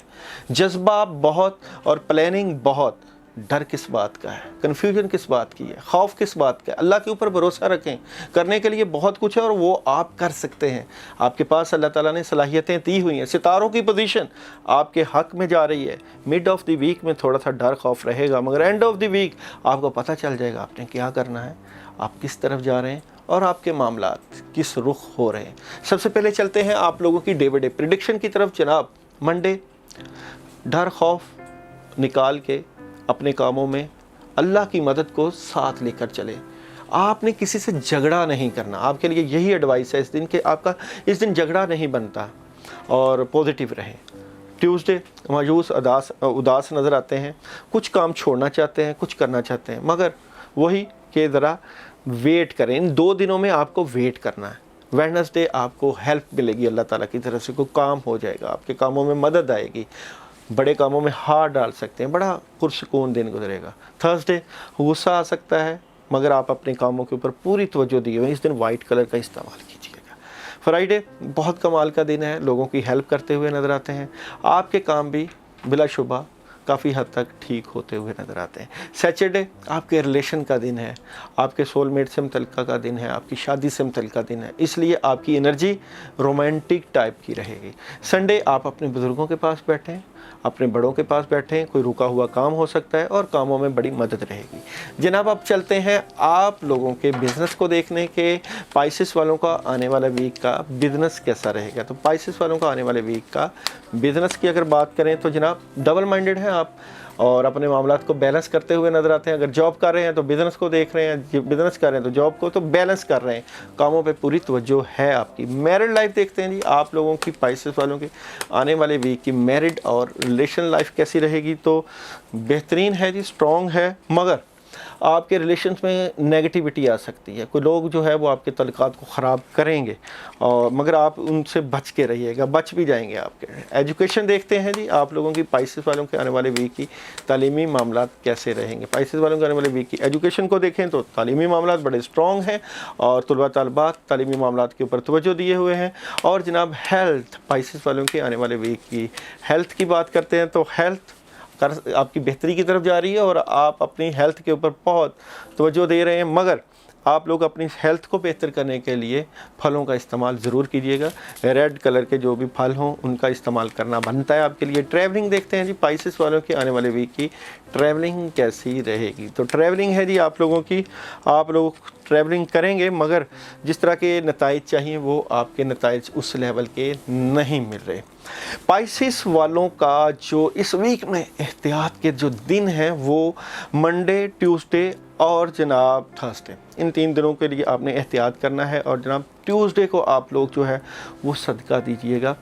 جذبہ بہت اور پلاننگ بہت۔ ڈر کس بات کا ہے، کنفیوژن کس بات کی ہے، خوف کس بات کا ہے؟ اللہ کے اوپر بھروسہ رکھیں، کرنے کے لیے بہت کچھ ہے اور وہ آپ کر سکتے ہیں۔ آپ کے پاس اللہ تعالیٰ نے صلاحیتیں دی ہوئی ہیں، ستاروں کی پوزیشن آپ کے حق میں جا رہی ہے۔ مڈ آف دی ویک میں تھوڑا سا ڈر خوف رہے گا، مگر اینڈ آف دی ویک آپ کو پتہ چل جائے گا آپ نے کیا کرنا ہے، آپ کس طرف جا رہے ہیں اور آپ کے معاملات کس رخ ہو رہے ہیں۔ سب سے پہلے چلتے ہیں آپ لوگوں کی ڈے بائی ڈے پریڈکشن کی طرف۔ جناب منڈے، ڈر خوف نکال کے اپنے کاموں میں اللہ کی مدد کو ساتھ لے کر چلے۔ آپ نے کسی سے جھگڑا نہیں کرنا، آپ کے لیے یہی ایڈوائس ہے اس دن کہ آپ کا اس دن جھگڑا نہیں بنتا، اور پوزیٹیو رہیں۔ ٹیوزڈے، مایوس اداس نظر آتے ہیں، کچھ کام چھوڑنا چاہتے ہیں، کچھ کرنا چاہتے ہیں، مگر وہی کہ ذرا ویٹ کریں۔ ان 2 دنوں میں آپ کو ویٹ کرنا ہے۔ ویڈنسڈے آپ کو ہیلپ ملے گی اللہ تعالیٰ کی طرف سے، کوئی کام ہو جائے گا، آپ کے کاموں میں مدد آئے گی، بڑے کاموں میں ہاتھ ڈال سکتے ہیں، بڑا پرسکون دن گزرے گا۔ تھرسڈے، غصہ آ سکتا ہے مگر آپ اپنے کاموں کے اوپر پوری توجہ دیے ہوئے، اس دن وائٹ کلر کا استعمال کیجیے گا۔ فرائیڈے بہت کمال کا دن ہے، لوگوں کی ہیلپ کرتے ہوئے نظر آتے ہیں، آپ کے کام بھی بلا شبہ کافی حد تک ٹھیک ہوتے ہوئے نظر آتے ہیں۔ سیچرڈے آپ کے ریلیشن کا دن ہے، آپ کے سول میٹ سے متعلقہ کا دن ہے، آپ کی شادی سے متعلقہ دن ہے، اس لیے آپ کی انرجی رومانٹک ٹائپ کی رہے گی۔ سنڈے آپ اپنے بزرگوں کے پاس بیٹھیں، اپنے بڑوں کے پاس بیٹھیں، کوئی رکا ہوا کام ہو سکتا ہے اور کاموں میں بڑی مدد رہے گی۔ جناب اب چلتے ہیں آپ لوگوں کے بزنس کو دیکھنے کے پائسس والوں کا آنے والا ویک کا بزنس کیسا رہے گا۔ تو پائسس والوں کا آنے والے ویک کا بزنس کی اگر بات کریں تو جناب ڈبل مائنڈڈ ہیں آپ اور اپنے معاملات کو بیلنس کرتے ہوئے نظر آتے ہیں۔ اگر جاب کر رہے ہیں تو بزنس کو دیکھ رہے ہیں، بزنس کر رہے ہیں تو جاب کو، تو بیلنس کر رہے ہیں، کاموں پہ پوری توجہ ہے آپ کی۔ میرڈ لائف دیکھتے ہیں جی آپ لوگوں کی پائسس والوں کی آنے والے ویک کی میرڈ اور ریلیشن لائف کیسی رہے گی۔ تو بہترین ہے جی، اسٹرانگ ہے، مگر آپ کے ریلیشنز میں نیگیٹیوٹی آ سکتی ہے، کوئی لوگ جو ہے وہ آپ کے تعلقات کو خراب کریں گے، اور مگر آپ ان سے بچ کے رہیے گا، بچ بھی جائیں گے آپ کے۔ ایجوکیشن دیکھتے ہیں جی آپ لوگوں کی پائسس والوں کے آنے والے ویک کی تعلیمی معاملات کیسے رہیں گے۔ پائسس والوں کے آنے والے ویک کی ایجوکیشن کو دیکھیں تو تعلیمی معاملات بڑے اسٹرانگ ہیں اور طلباء طالبات تعلیمی معاملات کے اوپر توجہ دیے ہوئے ہیں۔ اور جناب ہیلتھ، پائسس والوں کے آنے والے ویک کی ہیلتھ کی بات کرتے ہیں تو ہیلتھ آپ کی بہتری کی طرف جا رہی ہے اور آپ اپنی ہیلتھ کے اوپر بہت توجہ دے رہے ہیں، مگر آپ لوگ اپنی ہیلتھ کو بہتر کرنے کے لیے پھلوں کا استعمال ضرور کیجیے گا۔ ریڈ کلر کے جو بھی پھل ہوں ان کا استعمال کرنا بنتا ہے آپ کے لیے۔ ٹریولنگ دیکھتے ہیں جی پائسس والوں کے آنے والے ویک کی ٹریولنگ کیسی رہے گی۔ تو ٹریولنگ ہے جی آپ لوگوں کی، آپ لوگ ٹریولنگ کریں گے مگر جس طرح کے نتائج چاہیے وہ آپ کے نتائج اس لیول کے نہیں مل رہے۔ پائسس والوں کا جو اس ویک میں احتیاط کے جو دن ہیں وہ منڈے، ٹیوزڈے اور جناب تھرسڈے، ان 3 دنوں کے لیے آپ نے احتیاط کرنا ہے۔ اور جناب ٹیوزڈے کو آپ لوگ جو ہے وہ صدقہ دیجئے گا،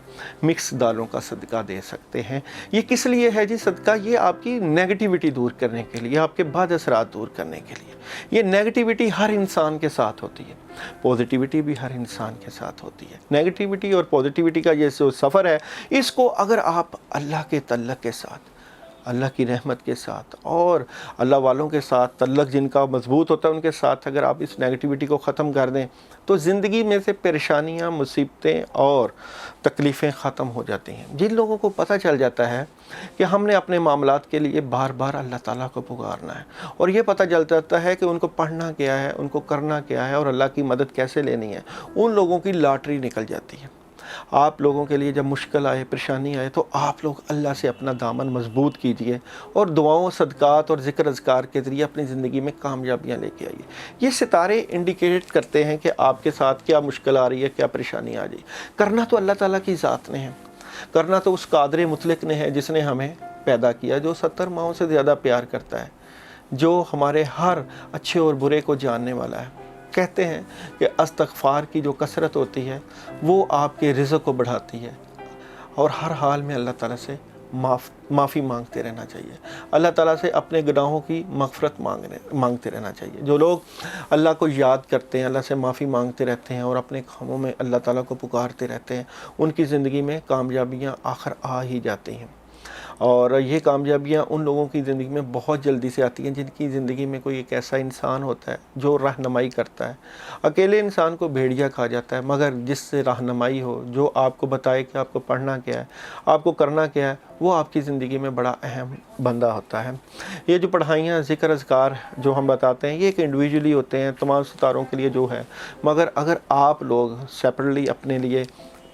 مکس دالوں کا صدقہ دے سکتے ہیں۔ یہ کس لیے ہے جی صدقہ؟ یہ آپ کی نیگیٹیوٹی دور کرنے کے لیے، آپ کے بد اثرات دور کرنے کے لیے۔ یہ نیگیٹیوٹی ہر انسان کے ساتھ ہوتی ہے، پوزیٹیوٹی بھی ہر انسان کے ساتھ ہوتی ہے۔ نیگیٹیوٹی اور پوزیٹیوٹی کا یہ جو سفر ہے، اس کو اگر آپ اللہ کے تعلق کے ساتھ، اللہ کی رحمت کے ساتھ اور اللہ والوں کے ساتھ تعلق جن کا مضبوط ہوتا ہے ان کے ساتھ اگر آپ اس نیگیٹیوٹی کو ختم کر دیں تو زندگی میں سے پریشانیاں، مصیبتیں اور تکلیفیں ختم ہو جاتی ہیں۔ جن لوگوں کو پتہ چل جاتا ہے کہ ہم نے اپنے معاملات کے لیے بار بار اللہ تعالیٰ کو پکارنا ہے اور یہ پتہ چل جاتا ہے کہ ان کو پڑھنا کیا ہے، ان کو کرنا کیا ہے اور اللہ کی مدد کیسے لینی ہے، ان لوگوں کی لاٹری نکل جاتی ہے۔ آپ لوگوں کے لیے جب مشکل آئے، پریشانی آئے تو آپ لوگ اللہ سے اپنا دامن مضبوط کیجئے اور دعاؤں، صدقات اور ذکر اذکار کے ذریعے اپنی زندگی میں کامیابیاں لے کے آئیے۔ یہ ستارے انڈیکیٹ کرتے ہیں کہ آپ کے ساتھ کیا مشکل آ رہی ہے، کیا پریشانی آ جائے۔ کرنا تو اللہ تعالیٰ کی ذات نے ہے، کرنا تو اس قادر مطلق نے ہے جس نے ہمیں پیدا کیا، جو 70 ماہوں سے زیادہ پیار کرتا ہے، جو ہمارے ہر اچھے اور برے کو جاننے والا ہے۔ کہتے ہیں کہ استغفار کی جو کثرت ہوتی ہے وہ آپ کے رزق کو بڑھاتی ہے اور ہر حال میں اللہ تعالیٰ سے معافی مانگتے رہنا چاہیے، اللہ تعالیٰ سے اپنے گناہوں کی مغفرت مانگتے رہنا چاہیے۔ جو لوگ اللہ کو یاد کرتے ہیں، اللہ سے معافی مانگتے رہتے ہیں اور اپنے کاموں میں اللہ تعالیٰ کو پکارتے رہتے ہیں، ان کی زندگی میں کامیابیاں آخر آ ہی جاتی ہیں۔ اور یہ کامیابیاں ان لوگوں کی زندگی میں بہت جلدی سے آتی ہیں جن کی زندگی میں کوئی ایک ایسا انسان ہوتا ہے جو رہنمائی کرتا ہے۔ اکیلے انسان کو بھیڑیا کہا جاتا ہے، مگر جس سے رہنمائی ہو، جو آپ کو بتائے کہ آپ کو پڑھنا کیا ہے، آپ کو کرنا کیا ہے، وہ آپ کی زندگی میں بڑا اہم بندہ ہوتا ہے۔ یہ جو پڑھائیاں، ذکر اذکار جو ہم بتاتے ہیں، یہ ایک انڈیویجولی ہوتے ہیں تمام ستاروں کے لیے جو ہے، مگر اگر آپ لوگ سیپریٹلی اپنے لیے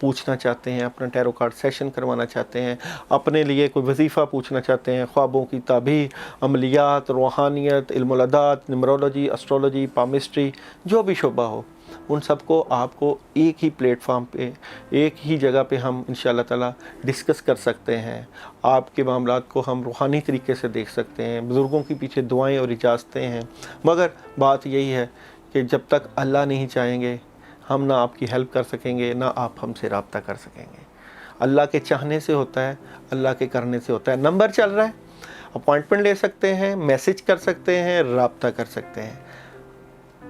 پوچھنا چاہتے ہیں، اپنا ٹیرو کارڈ سیشن کروانا چاہتے ہیں، اپنے لیے کوئی وظیفہ پوچھنا چاہتے ہیں، خوابوں کی تعبیر، عملیات، روحانیت، علم العداد، نمرولوجی، اسٹرولوجی، پامسٹری، جو بھی شعبہ ہو، ان سب کو آپ کو ایک ہی پلیٹ فارم پہ، ایک ہی جگہ پہ ہم انشاءاللہ تعالی ڈسکس کر سکتے ہیں۔ آپ کے معاملات کو ہم روحانی طریقے سے دیکھ سکتے ہیں، بزرگوں کے پیچھے دعائیں اور اجازتیں ہیں، مگر بات یہی ہے کہ جب تک اللہ نہیں چاہیں گے، ہم نہ آپ کی ہیلپ کر سکیں گے، نہ آپ ہم سے رابطہ کر سکیں گے۔ اللہ کے چاہنے سے ہوتا ہے، اللہ کے کرنے سے ہوتا ہے۔ نمبر چل رہا ہے، اپوائنٹمنٹ لے سکتے ہیں، میسج کر سکتے ہیں، رابطہ کر سکتے ہیں۔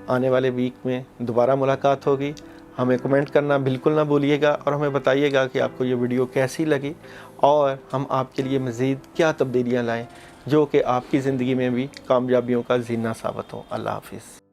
آنے والے ویک میں دوبارہ ملاقات ہوگی۔ ہمیں کمنٹ کرنا بالکل نہ بھولیے گا، اور ہمیں بتائیے گا کہ آپ کو یہ ویڈیو کیسی لگی، اور ہم آپ کے لیے مزید کیا تبدیلیاں لائیں جو کہ آپ کی زندگی میں بھی کامیابیوں کا زینہ ثابت ہوں۔ اللہ حافظ۔